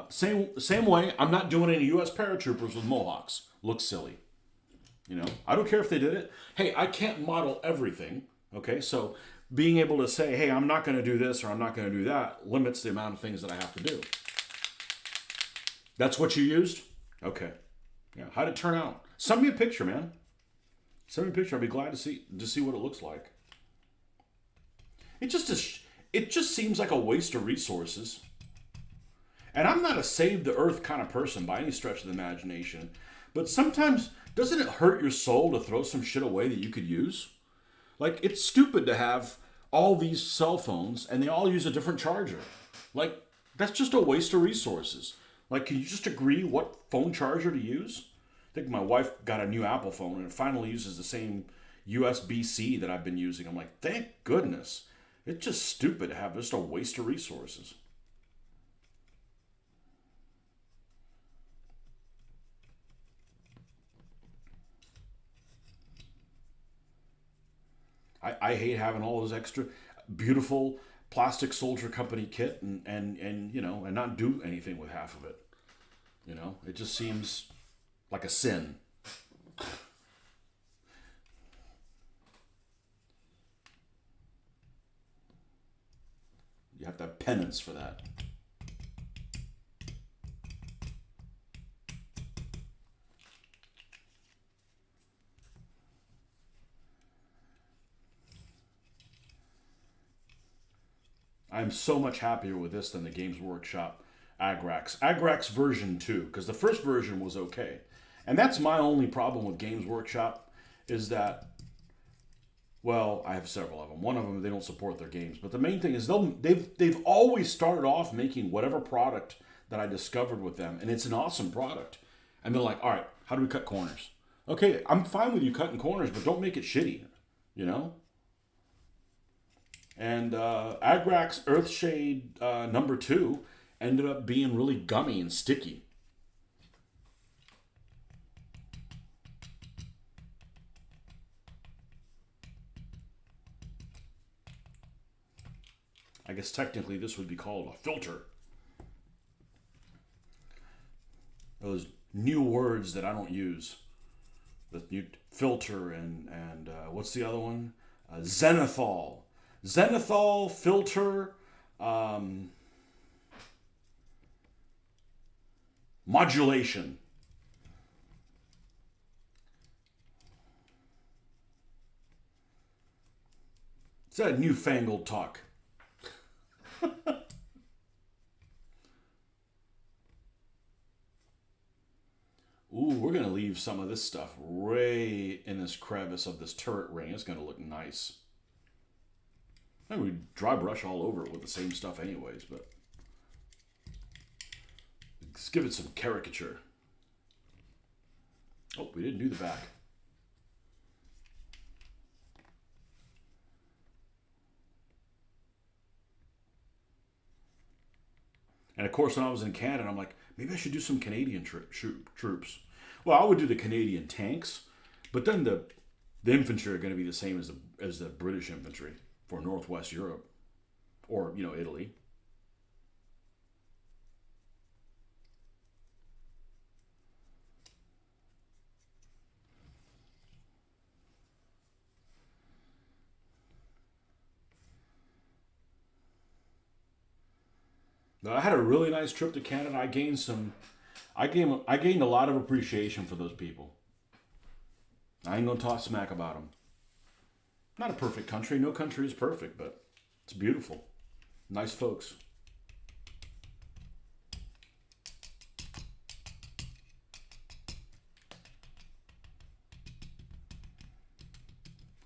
Same way, I'm not doing any U.S. paratroopers with mohawks. Looks silly. You know, I don't care if they did it. Hey, I can't model everything. Okay, so being able to say, hey, I'm not going to do this or I'm not going to do that limits the amount of things that I have to do. That's what you used? Okay. Yeah. How'd it turn out? Send me a picture, man. Send me a picture. I'd be glad to see what it looks like. It just seems like a waste of resources. And I'm not a save the earth kind of person by any stretch of the imagination. But sometimes, doesn't it hurt your soul to throw some shit away that you could use? Like, it's stupid to have all these cell phones and they all use a different charger. Like, that's just a waste of resources. Like, can you just agree what phone charger to use? I think my wife got a new Apple phone and it finally uses the same USB-C that I've been using. I'm like, thank goodness. It's just stupid to have just a waste of resources. I hate having all those extra beautiful plastic soldier company kit and you know, and not do anything with half of it. You know, it just seems like a sin. You have to have penance for that. I'm so much happier with this than the Games Workshop Agrax. Agrax version 2, because the first version was okay. And that's my only problem with Games Workshop, is that, well, I have several of them. One of them, they don't support their games. But the main thing is they've always started off making whatever product that I discovered with them, and it's an awesome product. And they're like, all right, how do we cut corners? Okay, I'm fine with you cutting corners, but don't make it shitty, you know? And Agrax Earthshade number 2 ended up being really gummy and sticky. I guess technically this would be called a filter. Those new words that I don't use. The new filter and what's the other one? Zenithal. Zenithal, filter, modulation. It's that newfangled talk. Ooh, we're going to leave some of this stuff right in this crevice of this turret ring. It's going to look nice. And we dry brush all over it with the same stuff anyways, but let's give it some caricature. Oh, we didn't do the back. And of course, when I was in Canada, I'm like, maybe I should do some Canadian troops. Well, I would do the Canadian tanks, but then the infantry are going to be the same as the British infantry for Northwest Europe, or, you know, Italy. But I had a really nice trip to Canada. I gained a lot of appreciation for those people. I ain't gonna talk smack about them. Not a perfect country. No country is perfect, but it's beautiful. Nice folks.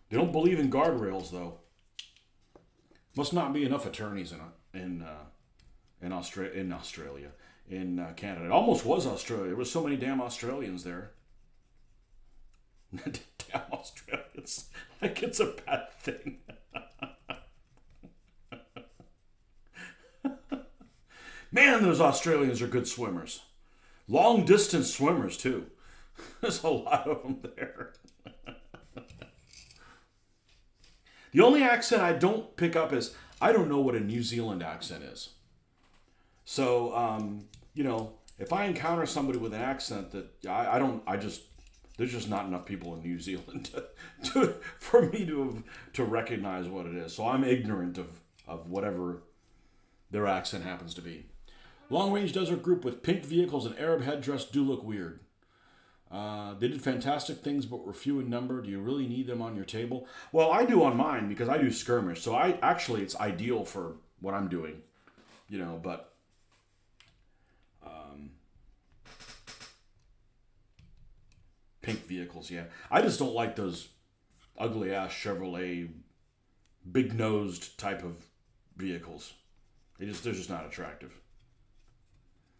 They don't believe in guardrails, though. Must not be enough attorneys in Australia, in Canada. It almost was Australia. There were so many damn Australians there. Damn Australians. Like it's a bad thing. Man, those Australians are good swimmers. Long distance swimmers, too. There's a lot of them there. The only accent I don't pick up is I don't know what a New Zealand accent is. So, if I encounter somebody with an accent that there's just not enough people in New Zealand for me to recognize what it is. So I'm ignorant of whatever their accent happens to be. Long range desert group with pink vehicles and Arab headdress do look weird. They did fantastic things, but were few in number. Do you really need them on your table? Well, I do on mine because I do skirmish. So it's ideal for what I'm doing, but pink vehicles, yeah. I just don't like those ugly ass Chevrolet, big nosed type of vehicles. They're just not attractive.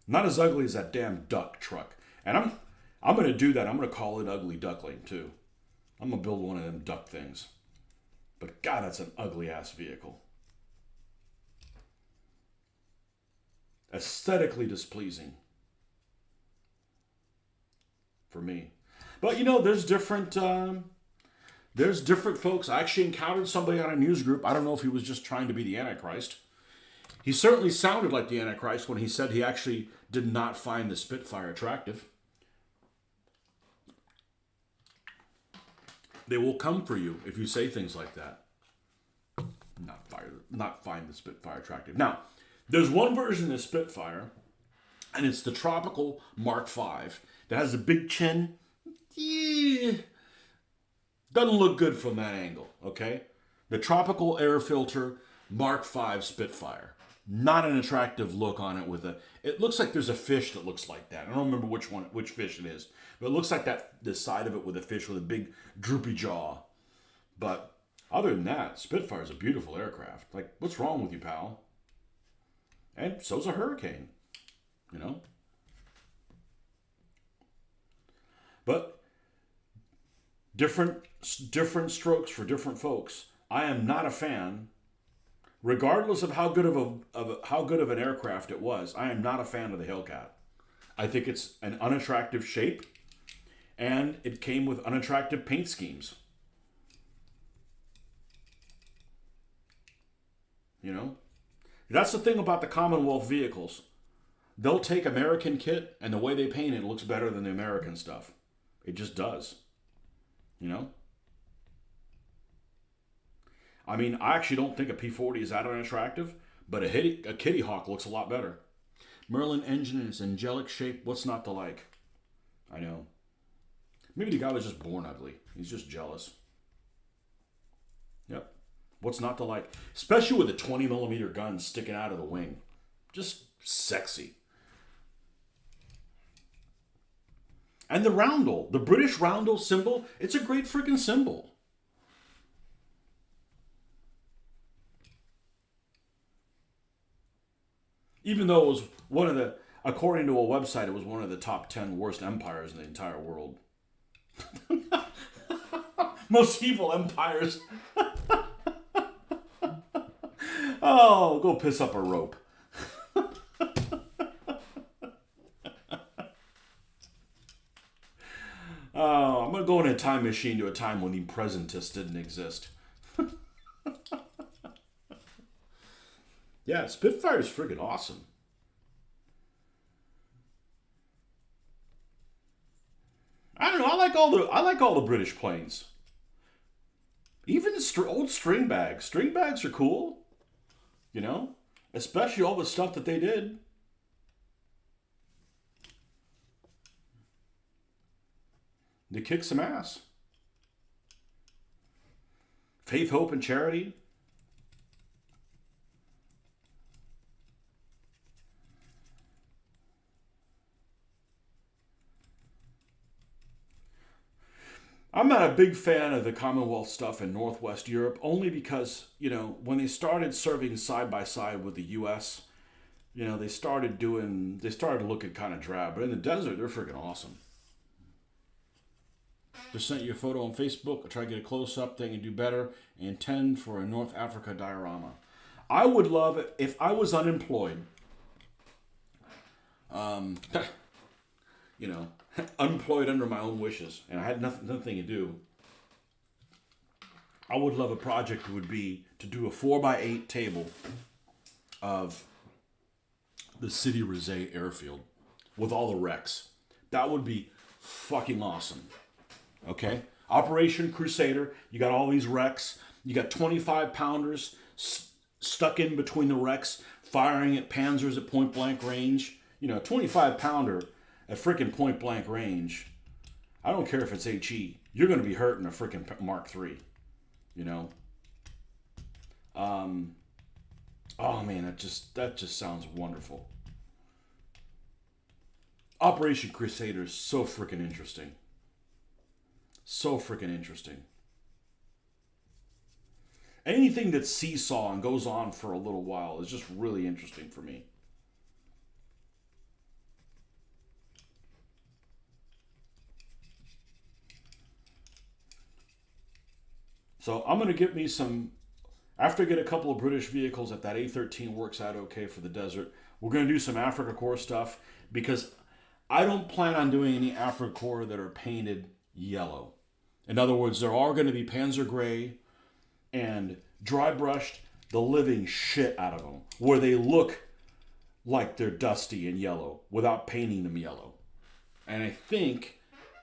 Not as ugly as that damn duck truck. And I'm going to do that. I'm going to call it Ugly Duckling, too. I'm going to build one of them duck things. But, God, that's an ugly-ass vehicle. Aesthetically displeasing. For me. But, there's different folks. I actually encountered somebody on a news group. I don't know if he was just trying to be the Antichrist. He certainly sounded like the Antichrist when he said he actually did not find the Spitfire attractive. They will come for you if you say things like that. Not find the Spitfire attractive. Now, there's one version of the Spitfire, and it's the Tropical Mark V that has a big chin. Yeah, doesn't look good from that angle, okay? The Tropical Air Filter Mark V Spitfire. Not an attractive look on it it looks like there's a fish that looks like that. I don't remember which fish it is. But it looks like the side of it with a fish with a big droopy jaw. But other than that, Spitfire's a beautiful aircraft. Like, what's wrong with you, pal? And so's a Hurricane, But different strokes for different folks. I am not a fan. Regardless of how good of an aircraft it was, I am not a fan of the Hellcat. I think it's an unattractive shape, and it came with unattractive paint schemes. That's the thing about the Commonwealth vehicles. They'll take American kit, and the way they paint it looks better than the American stuff. It just does. I mean, I actually don't think a P-40 is that unattractive, but a Kitty Hawk looks a lot better. Merlin engine in its angelic shape, what's not to like? I know. Maybe the guy was just born ugly. He's just jealous. Yep. What's not to like? Especially with a 20mm gun sticking out of the wing. Just sexy. And the roundel, the British roundel symbol, it's a great freaking symbol. Even though it was according to a website, it was one of the top 10 worst empires in the entire world. Most evil empires. Oh, go piss up a rope. Oh, I'm going to go in a time machine to a time when the presentists didn't exist. Yeah, Spitfire is friggin' awesome. I don't know. I like all the British planes. Even old string bags. String bags are cool, Especially all the stuff that they did. They kicked some ass. Faith, hope, and charity. I'm not a big fan of the Commonwealth stuff in Northwest Europe, only because, when they started serving side by side with the US, they started looking kind of drab. But in the desert, they're freaking awesome. Just sent you a photo on Facebook. I'll try to get a close up thing and do better. And intend for a North Africa diorama. I would love it if I was unemployed. Um, unemployed under my own wishes, and I had nothing to do. I would love a project would be to do a 4x8 table of the City Rizet airfield with all the wrecks. That would be fucking awesome. Okay? Operation Crusader, you got all these wrecks. You got 25 pounders stuck in between the wrecks, firing at panzers at point blank range. 25 pounder at freaking point blank range. I don't care if it's HE. You're going to be hurting a freaking Mark III. Oh man, that just sounds wonderful. Operation Crusader is so freaking interesting. So freaking interesting. Anything that's seesaw and goes on for a little while is just really interesting for me. So I'm going to get me some, after I get a couple of British vehicles, if that A13 works out okay for the desert, we're going to do some Africa Corps stuff, because I don't plan on doing any Africa Corps that are painted yellow. In other words, there are going to be Panzer Gray and dry brushed the living shit out of them, where they look like they're dusty and yellow without painting them yellow. And I think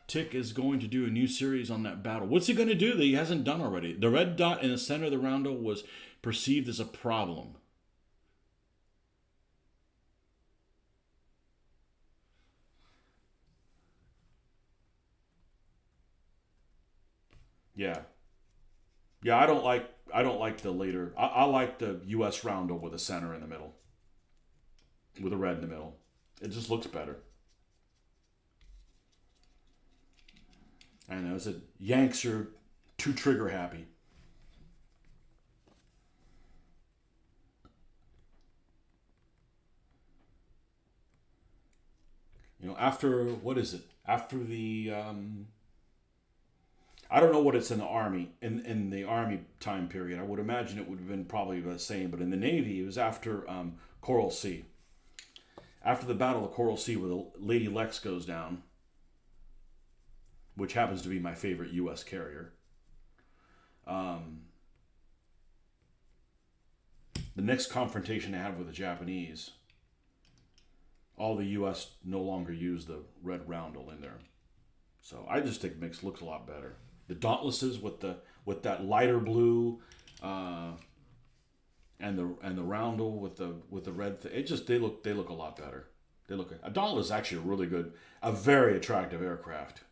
Tick is going to do a new series on that battle. What's he going to do that he hasn't done already? The red dot in the center of the roundel was perceived as a problem. Yeah. Yeah, I don't like the later. I like the US roundel with a center in the middle. With a red in the middle. It just looks better. I know, it's a Yanks are too trigger happy. After, what is it? After the, I don't know what it's in the Army, in the Army time period. I would imagine it would have been probably the same, but in the Navy, it was after Coral Sea. After the Battle of Coral Sea, where the Lady Lex goes down, which happens to be my favorite U.S. carrier. The next confrontation I had with the Japanese, all the U.S. no longer use the red roundel in there. So I just think it looks a lot better. The Dauntlesses with that lighter blue, and the roundel with the red. They look a lot better. A Dauntless is actually a very attractive aircraft.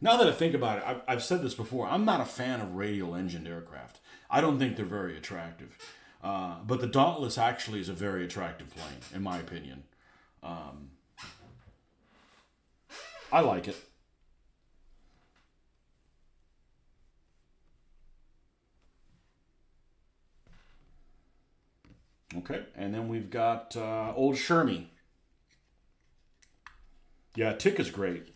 Now that I think about it, I've said this before. I'm not a fan of radial engined aircraft. I don't think they're very attractive. But the Dauntless actually is a very attractive plane, in my opinion. I like it. Okay, and then we've got Old Shermie. Yeah, Tick is great.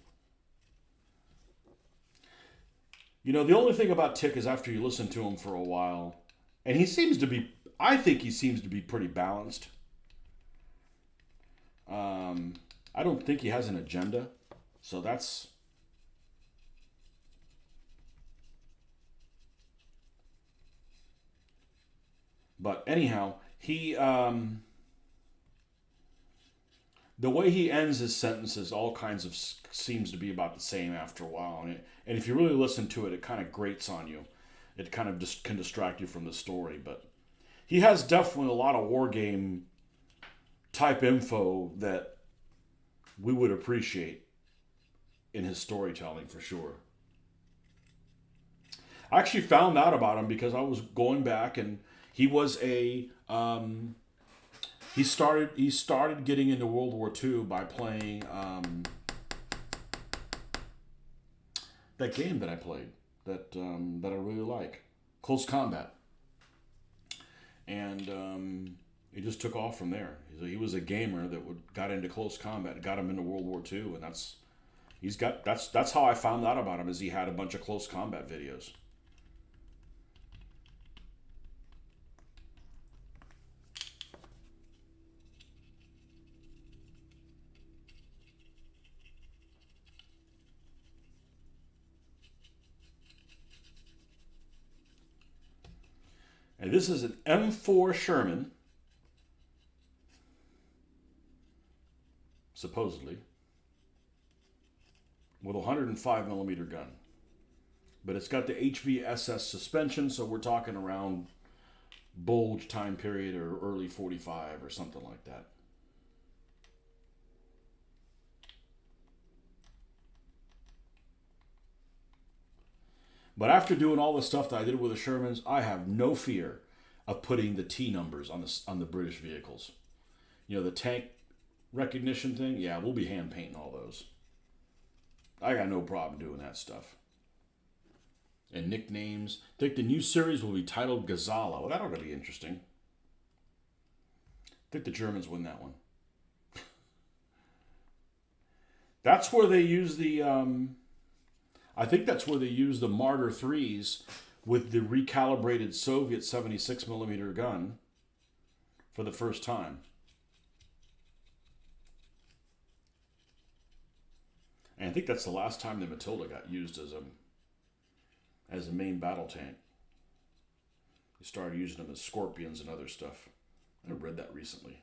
The only thing about Tick is after you listen to him for a while, and I think he seems to be pretty balanced. I don't think he has an agenda, so that's... But anyhow, he... the way he ends his sentences all kinds of seems to be about the same after a while, and if you really listen to it, it kind of grates on you. It kind of just can distract you from the story, but he has definitely a lot of war game type info that we would appreciate in his storytelling for sure. I actually found out about him because I was going back, and he was a he started getting into World War II by playing that game that I played that I really like, Close Combat, and he just took off from there. He was a gamer that got into Close Combat, got him into World War II, and that's how I found out about him. Is he had a bunch of Close Combat videos. And this is an M4 Sherman, supposedly, with a 105 millimeter gun. But it's got the HVSS suspension, so we're talking around Bulge time period or early 45 or something like that. But after doing all the stuff that I did with the Shermans, I have no fear of putting the T numbers on the British vehicles. You know, the tank recognition thing, yeah, we'll be hand painting all those. I got no problem doing that stuff. And nicknames. I think the new series will be titled Gazala. Well, that ought to be interesting. I think the Germans win that one. That's where they use the I think that's where they use the Martyr 3s with the recalibrated Soviet 76 millimeter gun for the first time. And I think that's the last time the Matilda got used as a main battle tank. They started using them as Scorpions and other stuff. I read that recently.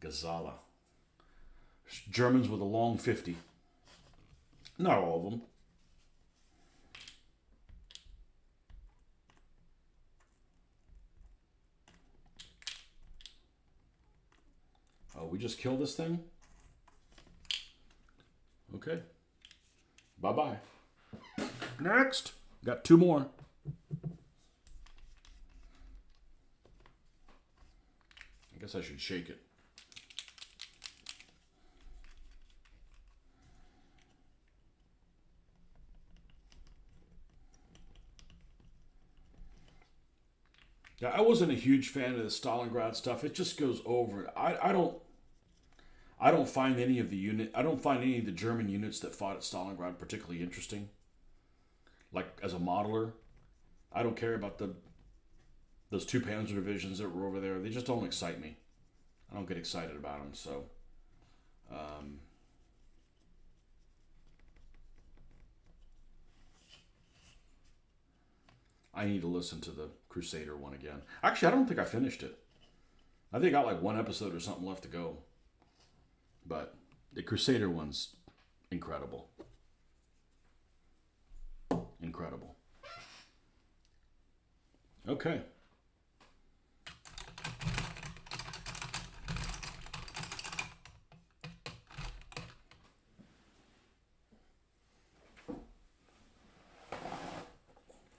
Gazala. Germans with a long 50. Not all of them. Oh, we just killed this thing? Okay. Bye-bye. Next. Got two more. I guess I should shake it. Yeah, I wasn't a huge fan of the Stalingrad stuff. It just goes over. I don't find any of the German units that fought at Stalingrad particularly interesting. Like as a modeler, I don't care about those two Panzer divisions that were over there. They just don't excite me. I don't get excited about them. So, I need to listen to the Crusader one again. Actually, I don't think I finished it. I think I got like one episode or something left to go. But the Crusader one's incredible. Incredible. Okay.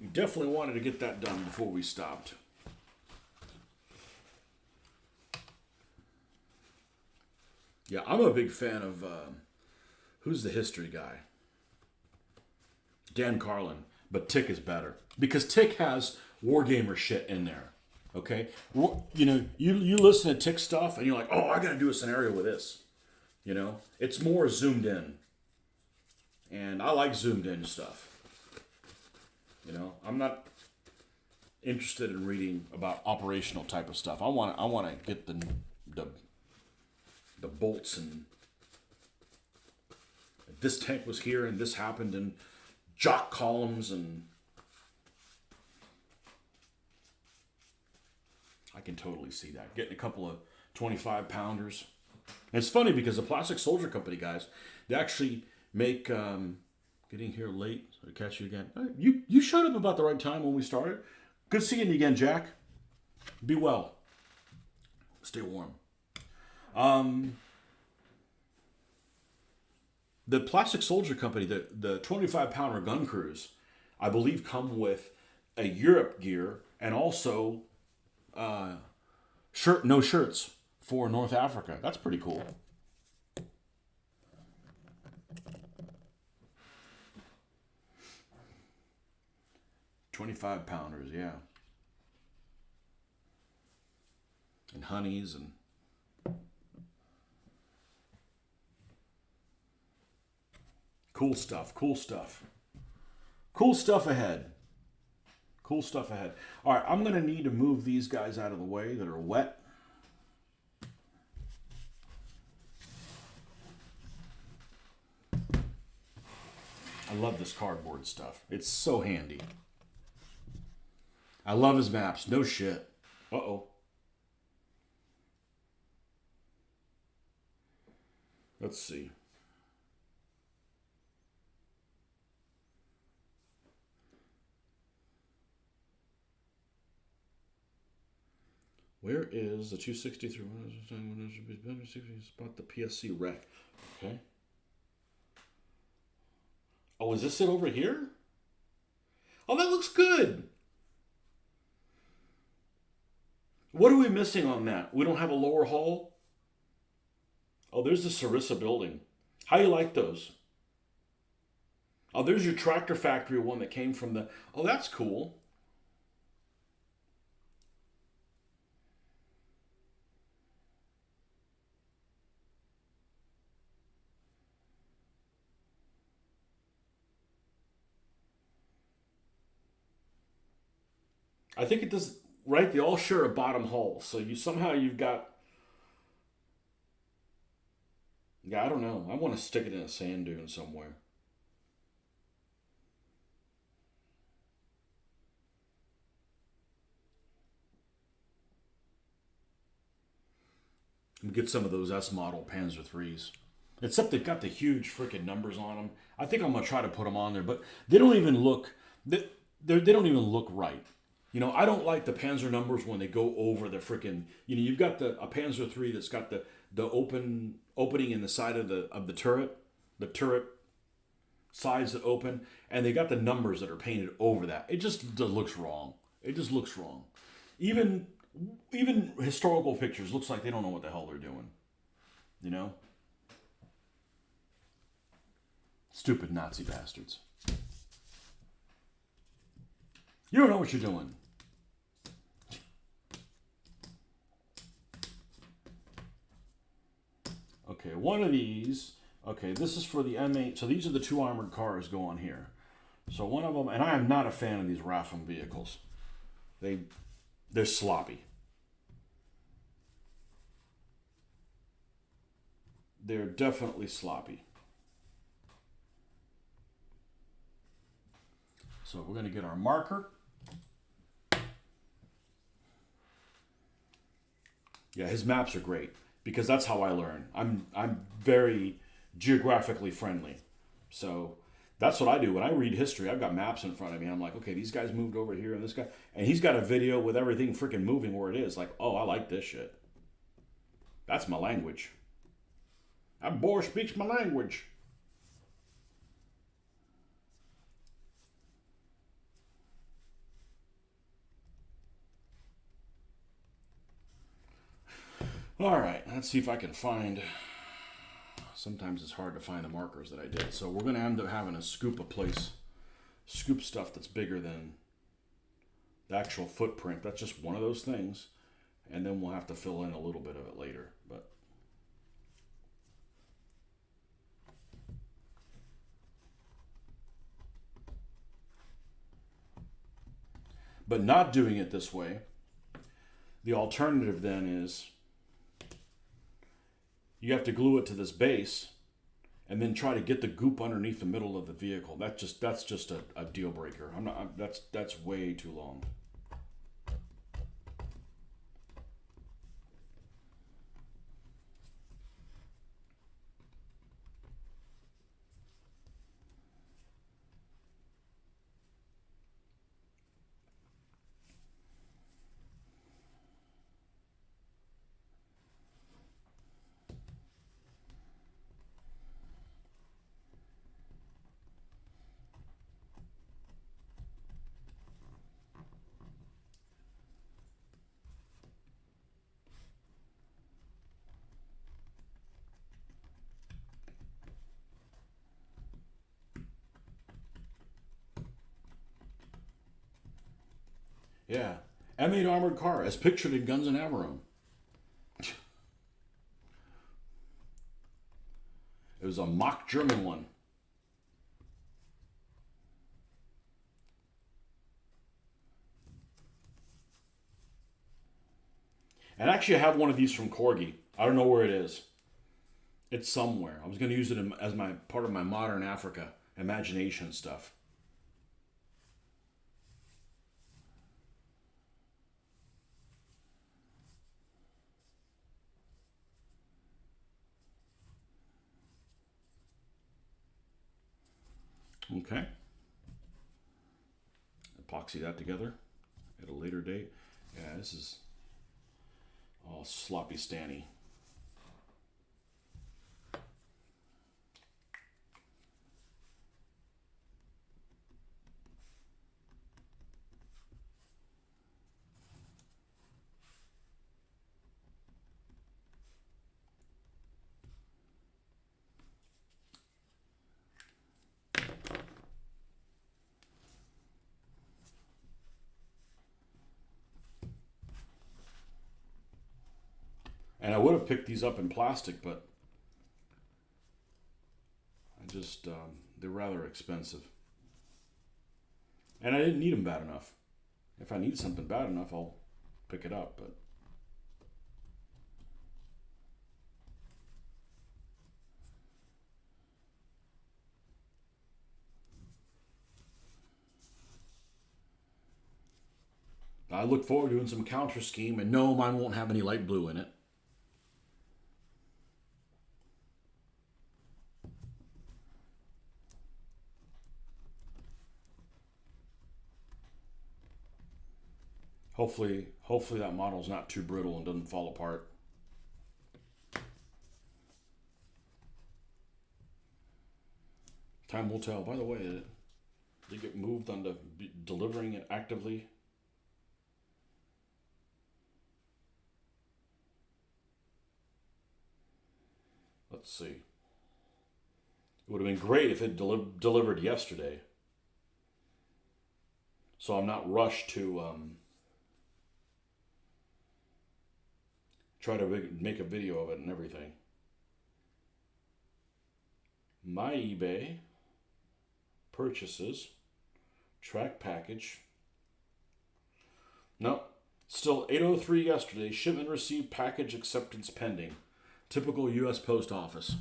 We definitely wanted to get that done before we stopped. Yeah, I'm a big fan of, who's the history guy? Dan Carlin. But Tick is better. Because Tick has Wargamer shit in there. Okay? You know, you listen to Tick stuff and you're like, oh, I gotta do a scenario with this. You know? It's more zoomed in. And I like zoomed in stuff. You know? I'm not interested in reading about operational type of stuff. I want to get the bolts and this tank was here and this happened and jock columns and I can totally see that. Getting a couple of 25 pounders. And it's funny because the Plastic Soldier Company guys, they actually make Getting here late, so to catch you again. You showed up about the right time when we started. Good seeing you again, Jack. Be well. Stay warm. The Plastic Soldier Company, the 25-pounder gun crews, I believe come with a Europe gear and also no shirts for North Africa. That's pretty cool. $25-pounders, yeah. And honeys and cool stuff. Cool stuff. Cool stuff ahead. Cool stuff ahead. All right, I'm going to need to move these guys out of the way that are wet. I love this cardboard stuff. It's so handy. I love his maps. No shit. Uh-oh. Let's see. Where is the 263? Spot the PSC rec. Okay. Oh, is this it over here? Oh, that looks good. What are we missing on that? We don't have a lower hall? Oh, there's the Sarissa building. How you like those? Oh, there's your Tractor Factory one that came from the... Oh, that's cool. I think it does... Right? They all share a bottom hull. So you've got... Yeah, I don't know. I want to stick it in a sand dune somewhere. And get some of those S model Panzer IIIs. Except they've got the huge freaking numbers on them. I think I'm going to try to put them on there, but they don't even look... They don't even look right. You know, I don't like the Panzer numbers when they go over the freaking... You know, you've got a Panzer III that's got the opening in the side of the turret. The turret sides that open. And they got the numbers that are painted over that. It just looks wrong. It just looks wrong. Even historical pictures looks like they don't know what the hell they're doing. You know? Stupid Nazi bastards. You don't know what you're doing. Okay, one of these. Okay, this is for the M8. So these are the two armored cars go on here. So one of them, and I am not a fan of these Raffam vehicles. They're sloppy. They're definitely sloppy. So we're going to get our marker. Yeah, his maps are great because that's how I learn. I'm very geographically friendly. So that's what I do. When I read history, I've got maps in front of me. I'm like, okay, these guys moved over here and this guy. And he's got a video with everything freaking moving where it is. Like, oh, I like this shit. That's my language. That boy speaks my language. All right, let's see if I can find... Sometimes it's hard to find the markers that I did. So we're going to end up having to scoop stuff that's bigger than the actual footprint. That's just one of those things. And then we'll have to fill in a little bit of it later. But not doing it this way, the alternative then is you have to glue it to this base and then try to get the goop underneath the middle of the vehicle. That's just a deal breaker. That's way too long. Yeah. M8 armored car, as pictured in Guns and Navarone. It was a mock German one. And actually, I have one of these from Corgi. I don't know where it is. It's somewhere. I was going to use it as my part of my modern Africa imagination stuff. Okay. Epoxy that together at a later date. Yeah, this is all sloppy Stanny. And I would have picked these up in plastic, but I just, they're rather expensive. And I didn't need them bad enough. If I need something bad enough, I'll pick it up, but. I look forward to doing some counter scheme, and no, mine won't have any light blue in it. Hopefully that model's not too brittle and doesn't fall apart. Time will tell. By the way, did it get moved onto delivering it actively? Let's see. It would have been great if it delivered yesterday. So I'm not rushed to try to make a video of it and everything. My eBay purchases, track package. No, still 8:03 yesterday. Shipment received, package acceptance pending. Typical U.S. Post Office.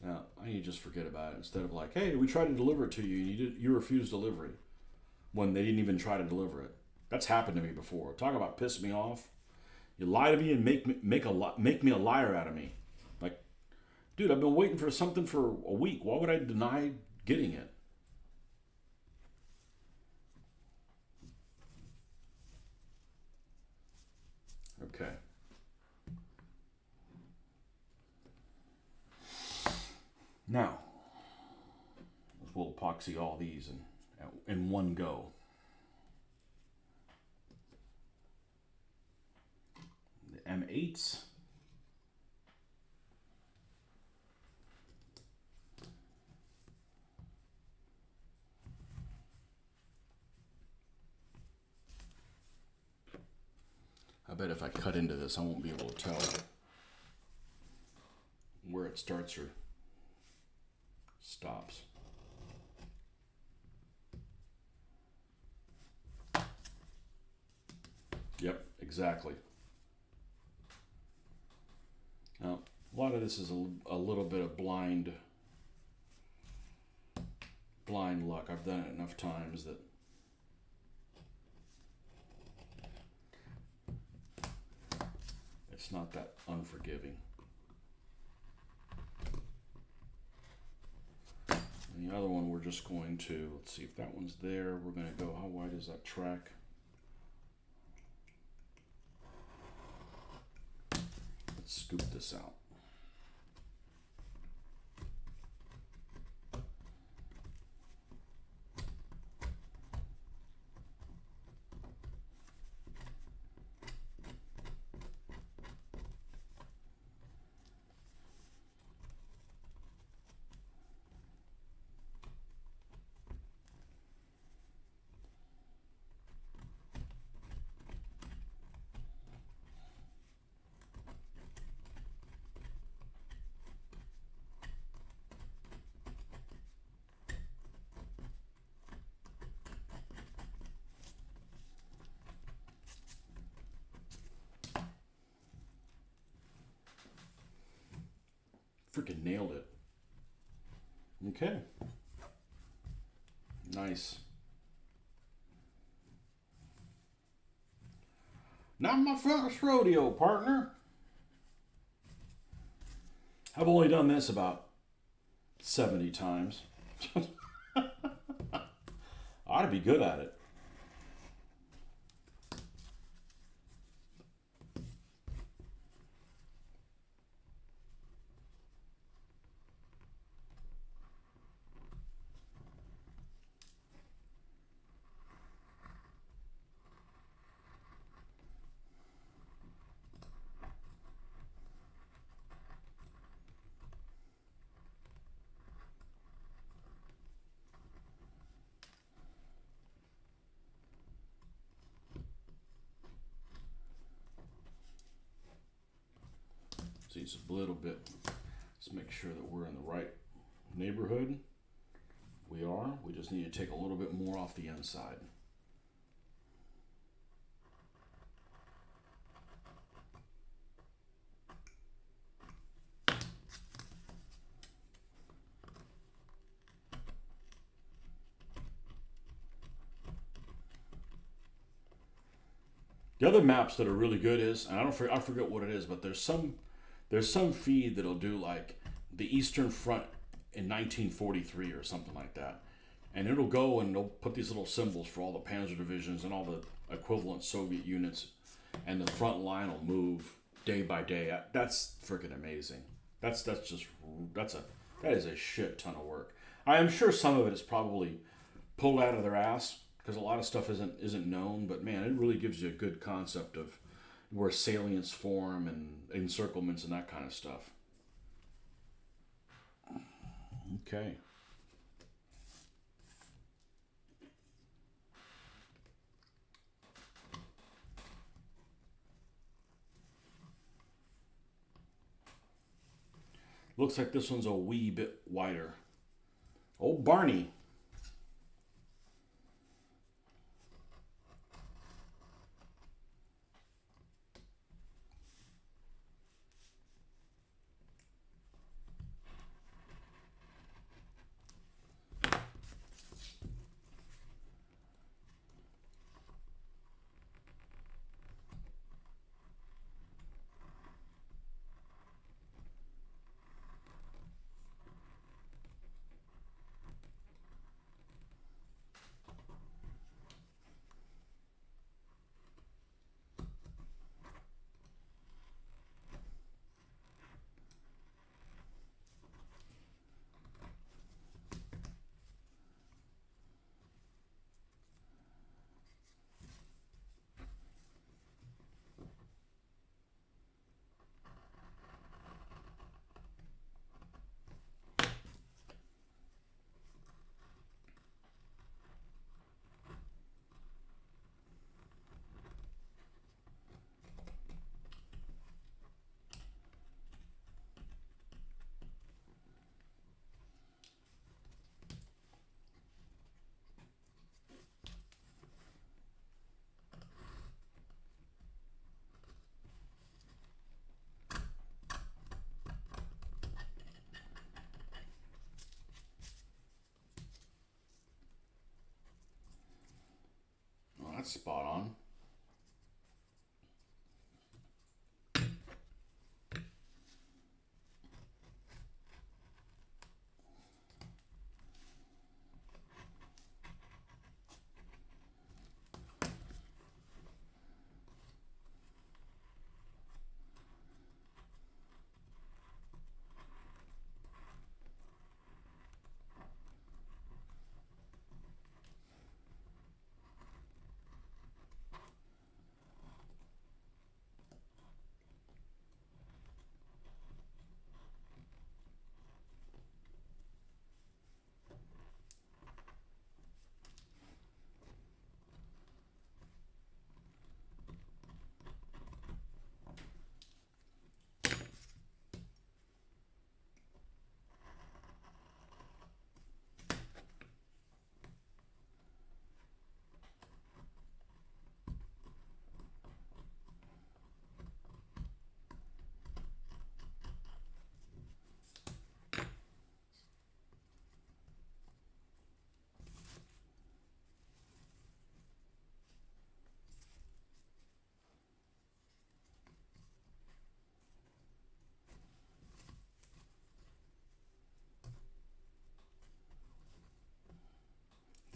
Now, I need to just forget about it instead of like, hey, we tried to deliver it to you, you refused delivery when they didn't even try to deliver it. That's happened to me before. Talk about piss me off. You lie to me and make me a liar out of me. Like, dude, I've been waiting for something for a week. Why would I deny getting it? Okay. Now, we'll epoxy all these in one go. The M8s. I bet if I cut into this, I won't be able to tell where it starts or stops. Yep, exactly. Now, a lot of this is a little bit of blind luck. I've done it enough times that it's not that unforgiving. And the other one, we're just going to, let's see if that one's there. We're going to go, how wide is that track? Let's scoop this out. Freaking nailed it. Okay. Nice. Not my first rodeo, partner. I've only done this about 70 times. I ought to be good at it. See, it's a little bit. Let's make sure that we're in the right neighborhood. We are. We just need to take a little bit more off the inside. The other maps that are really good is, and I forget what it is, but there's some feed that'll do like the Eastern Front in 1943 or something like that, and it'll go and they'll put these little symbols for all the Panzer divisions and all the equivalent Soviet units, and the front line will move day by day. That's freaking amazing. That is a shit ton of work. I am sure some of it is probably pulled out of their ass because a lot of stuff isn't known, but man, it really gives you a good concept of where salients form and encirclements and that kind of stuff. Okay. Looks like this one's a wee bit wider. Oh, Barney. Oh, that's spot on.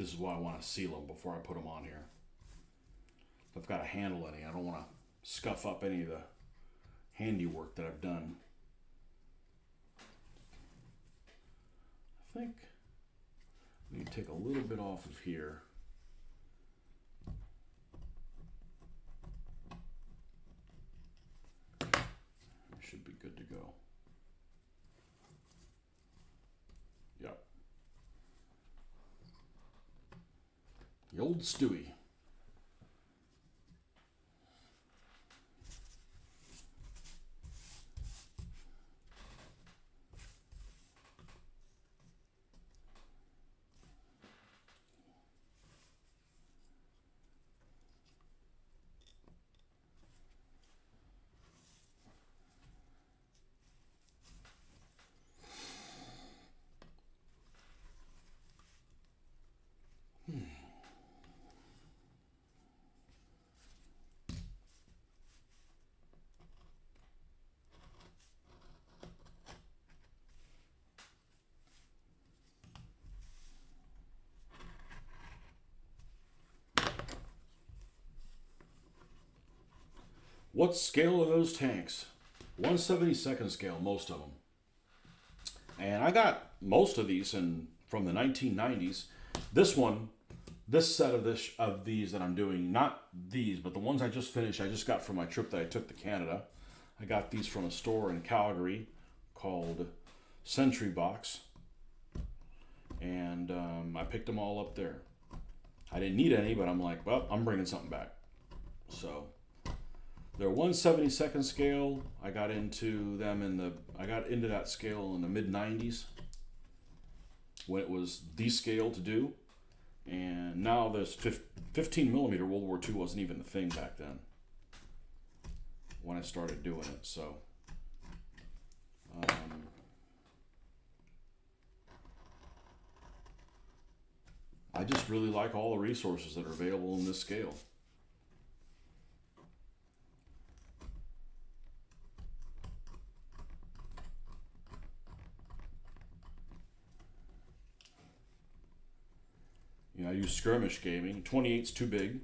This is why I want to seal them before I put them on here. If I've got to handle any, I don't want to scuff up any of the handiwork that I've done. I think we need to take a little bit off of here. Should be good to go. Yep. The old Stewie. What scale are those tanks? 1/72nd scale, most of them. And I got most of these from the 1990s. This one, this set of these that I'm doing, not these, but the ones I just finished, I just got from my trip that I took to Canada. I got these from a store in Calgary called Sentry Box. And I picked them all up there. I didn't need any, but I'm like, well, I'm bringing something back. So they're 1/72nd scale. I got into that scale in the mid 90s when it was the scale to do. And now there's 15 millimeter. World War II wasn't even a thing back then when I started doing it. So I just really like all the resources that are available in this scale. You know, I use skirmish gaming. 28's too big,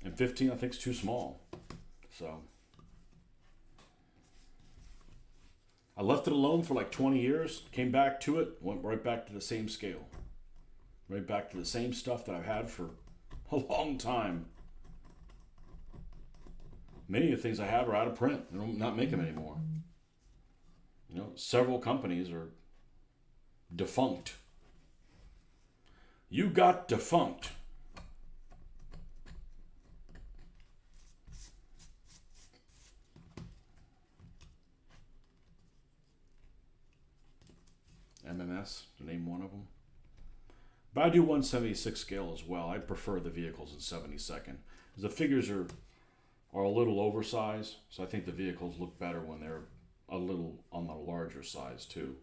and 15 I think is too small. So I left it alone for like 20 years. Came back to it. Went right back to the same scale. Right back to the same stuff that I've had for a long time. Many of the things I have are out of print. They don't not make them anymore. You know, several companies are defunct. You got defunct. MMS, to name one of them. But I do 1/76 scale as well. I prefer the vehicles in 72nd. The figures are a little oversized, so I think the vehicles look better when they're a little on the larger size too.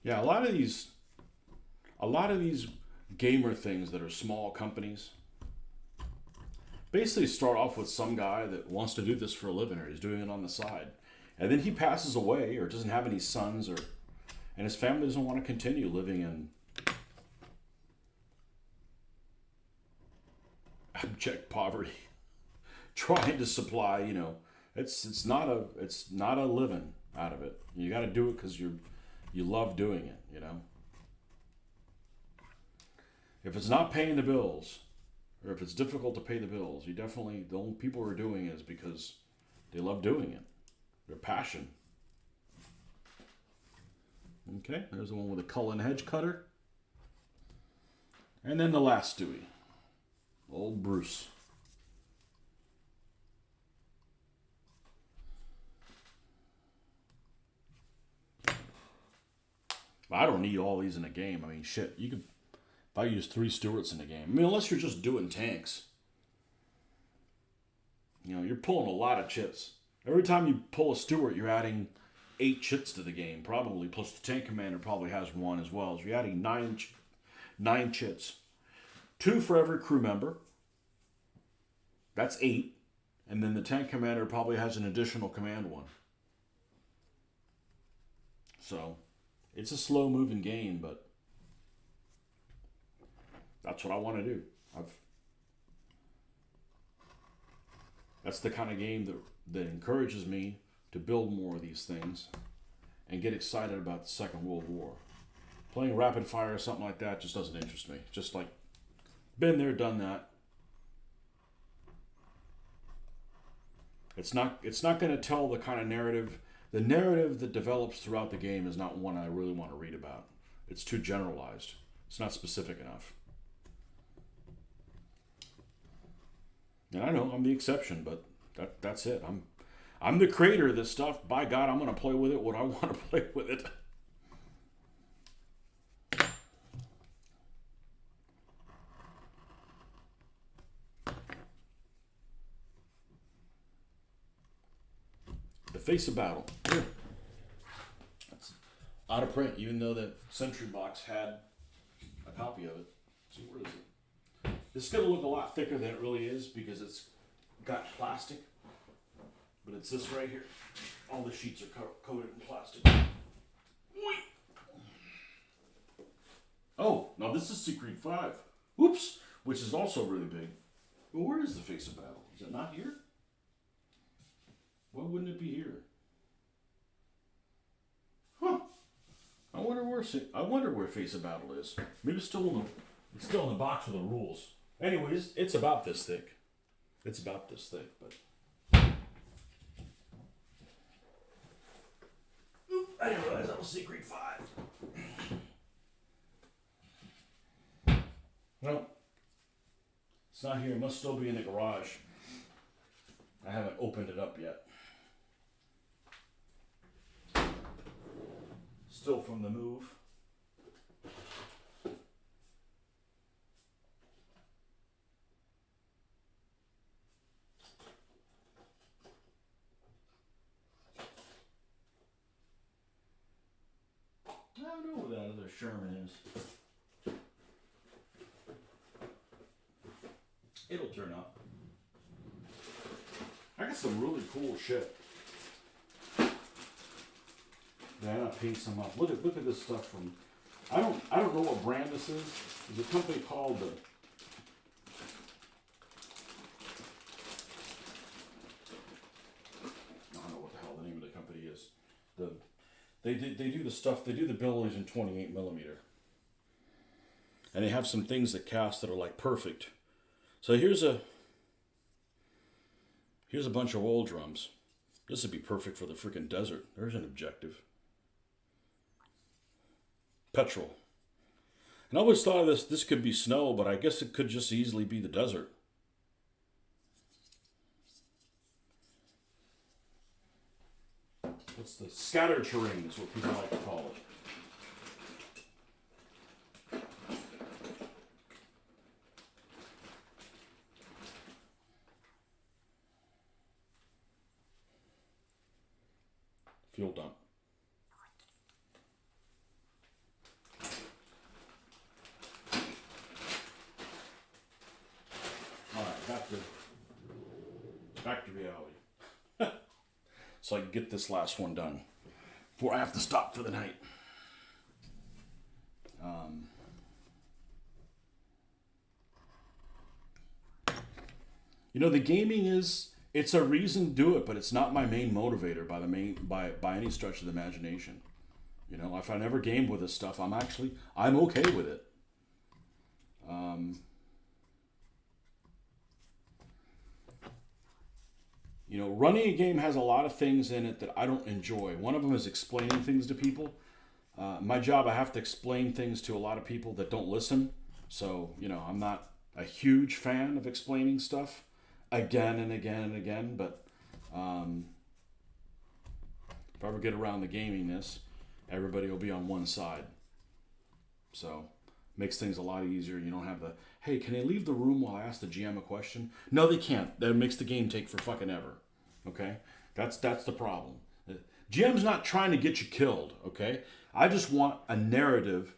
Yeah, a lot of these gamer things that are small companies basically start off with some guy that wants to do this for a living or he's doing it on the side. And then he passes away or doesn't have any sons and his family doesn't want to continue living in abject poverty. Trying to supply, you know, it's not a living out of it. You got to do it because you love doing it, you know. If it's not paying the bills, or if it's difficult to pay the bills, the only people who are doing it is because they love doing it. Their passion. Okay, there's the one with a Cullen hedge cutter. And then the last Stewie. Old Bruce. I don't need all these in a game. I mean, shit, you could, if I use 3 Stuarts in a game, I mean, unless you're just doing tanks, you know, you're pulling a lot of chits. Every time you pull a Stuart, you're adding 8 chits to the game, probably, plus the tank commander probably has 1 as well. So you're adding 9 chits. 2 for every crew member. That's 8. And then the tank commander probably has an additional command 1. So, it's a slow moving game, but that's what I want to do. That's the kind of game that encourages me to build more of these things and get excited about the Second World War. Playing rapid fire or something like that just doesn't interest me. Just like, been there, done that. It's not going to tell the kind of narrative. The narrative that develops throughout the game is not one I really want to read about. It's too generalized. It's not specific enough. And I know I'm the exception, but that's it. I'm the creator of this stuff. By God, I'm going to play with it what I want to play with it. The Face of Battle. Here. That's out of print, even though the Century Box had a copy of it. So where is it? This is going to look a lot thicker than it really is because it's got plastic. But it's this right here. All the sheets are coated in plastic. Oh, now this is Secret 5. Oops, which is also really big. Well, where is the Face of Battle? Is it not here? Why wouldn't it be here? Huh. I wonder where Face of Battle is. Maybe it's still in the box with the rules. Anyways, it's about this thick. It's about this thick, but I didn't realize that was Secret 5. Well, it's not here. It must still be in the garage. I haven't opened it up yet. Still from the move. I don't know where that other Sherman is. It'll turn up. I got some really cool shit. Yeah, I paint some up. Look at this stuff from. I don't know what brand this is. There's a company called the. I don't know what the hell the name of the company is. They do the stuff. They do the billows in 28mm, and they have some things that cast that are like perfect. So here's a bunch of oil drums. This would be perfect for the freaking desert. There's an objective. Petrol. And I always thought of this could be snow, but I guess it could just easily be the desert. What's the scattered terrain is what people like to call it. Fuel dump. Alright, back to reality. So I can get this last one done before I have to stop for the night. You know, the gaming it's a reason to do it, but it's not my main motivator by any stretch of the imagination. You know, if I never game with this stuff, I'm okay with it. You know, running a game has a lot of things in it that I don't enjoy. One of them is explaining things to people. My job, I have to explain things to a lot of people that don't listen. So, you know, I'm not a huge fan of explaining stuff again and again and again. But if I ever get around the gaminess, everybody will be on one side. So makes things a lot easier. You don't have the, hey, can they leave the room while I ask the GM a question? No, they can't. That makes the game take for fucking ever. Okay? That's the problem. GM's not trying to get you killed, okay? I just want a narrative.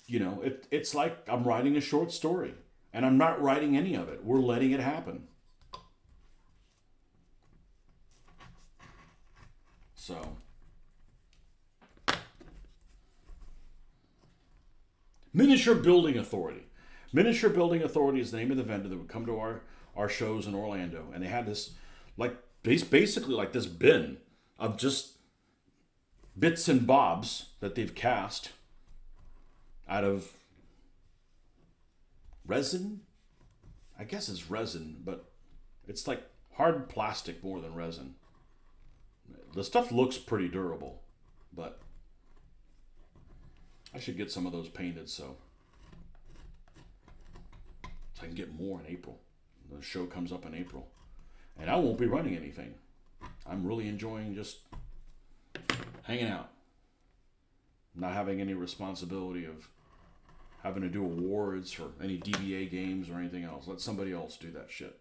You know, it's like I'm writing a short story, and I'm not writing any of it. We're letting it happen. So, Miniature Building Authority. Miniature Building Authority is the name of the vendor that would come to our shows in Orlando, and they had this, like, basically like this bin of just bits and bobs that they've cast out of resin. I guess it's resin, but it's like hard plastic more than resin. The stuff looks pretty durable, but I should get some of those painted so I can get more in April. The show comes up in April, and I won't be running anything. I'm really enjoying just hanging out, not having any responsibility of having to do awards for any DBA games or anything else. Let somebody else do that shit.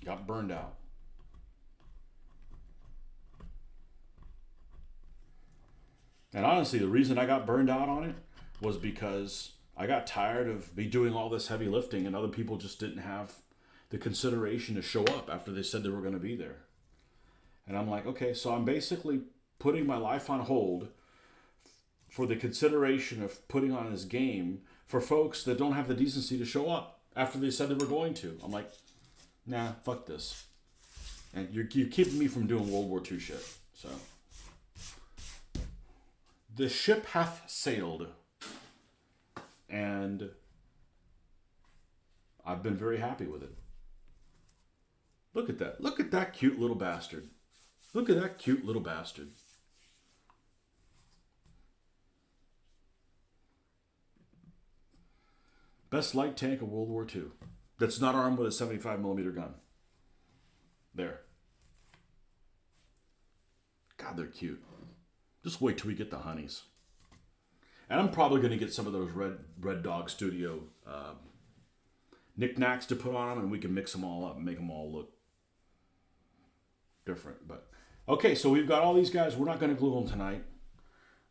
Got burned out. And honestly, the reason I got burned out on it was because I got tired of me doing all this heavy lifting and other people just didn't have the consideration to show up after they said they were going to be there. And I'm like, okay, so I'm basically putting my life on hold for the consideration of putting on this game for folks that don't have the decency to show up after they said they were going to. I'm like, nah, fuck this. And you're keeping me from doing World War II shit. So, the ship hath sailed. And I've been very happy with it. Look at that. Look at that cute little bastard. Look at that cute little bastard. Best light tank of World War II. That's not armed with a 75mm gun. There. God, they're cute. Just wait till we get the honeys. And I'm probably going to get some of those Red Dog Studio knickknacks to put on them, and we can mix them all up and make them all look different. But okay, so we've got all these guys. We're not going to glue them tonight.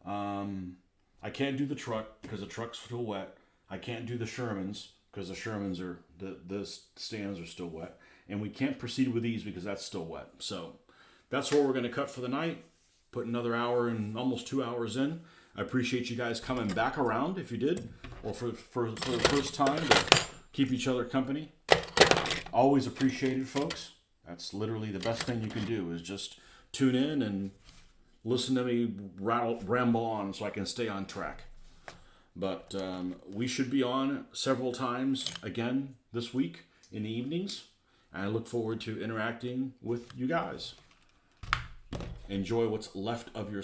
I can't do the truck because the truck's still wet. I can't do the Shermans because the Shermans are, the stands are still wet. And we can't proceed with these because that's still wet. So that's what we're going to cut for the night. Put another hour and almost 2 hours in. I appreciate you guys coming back around if you did, or for the first time to keep each other company. Always appreciated, folks. That's literally the best thing you can do is just tune in and listen to me ramble on so I can stay on track. But we should be on several times again this week in the evenings. And I look forward to interacting with you guys. Enjoy what's left of your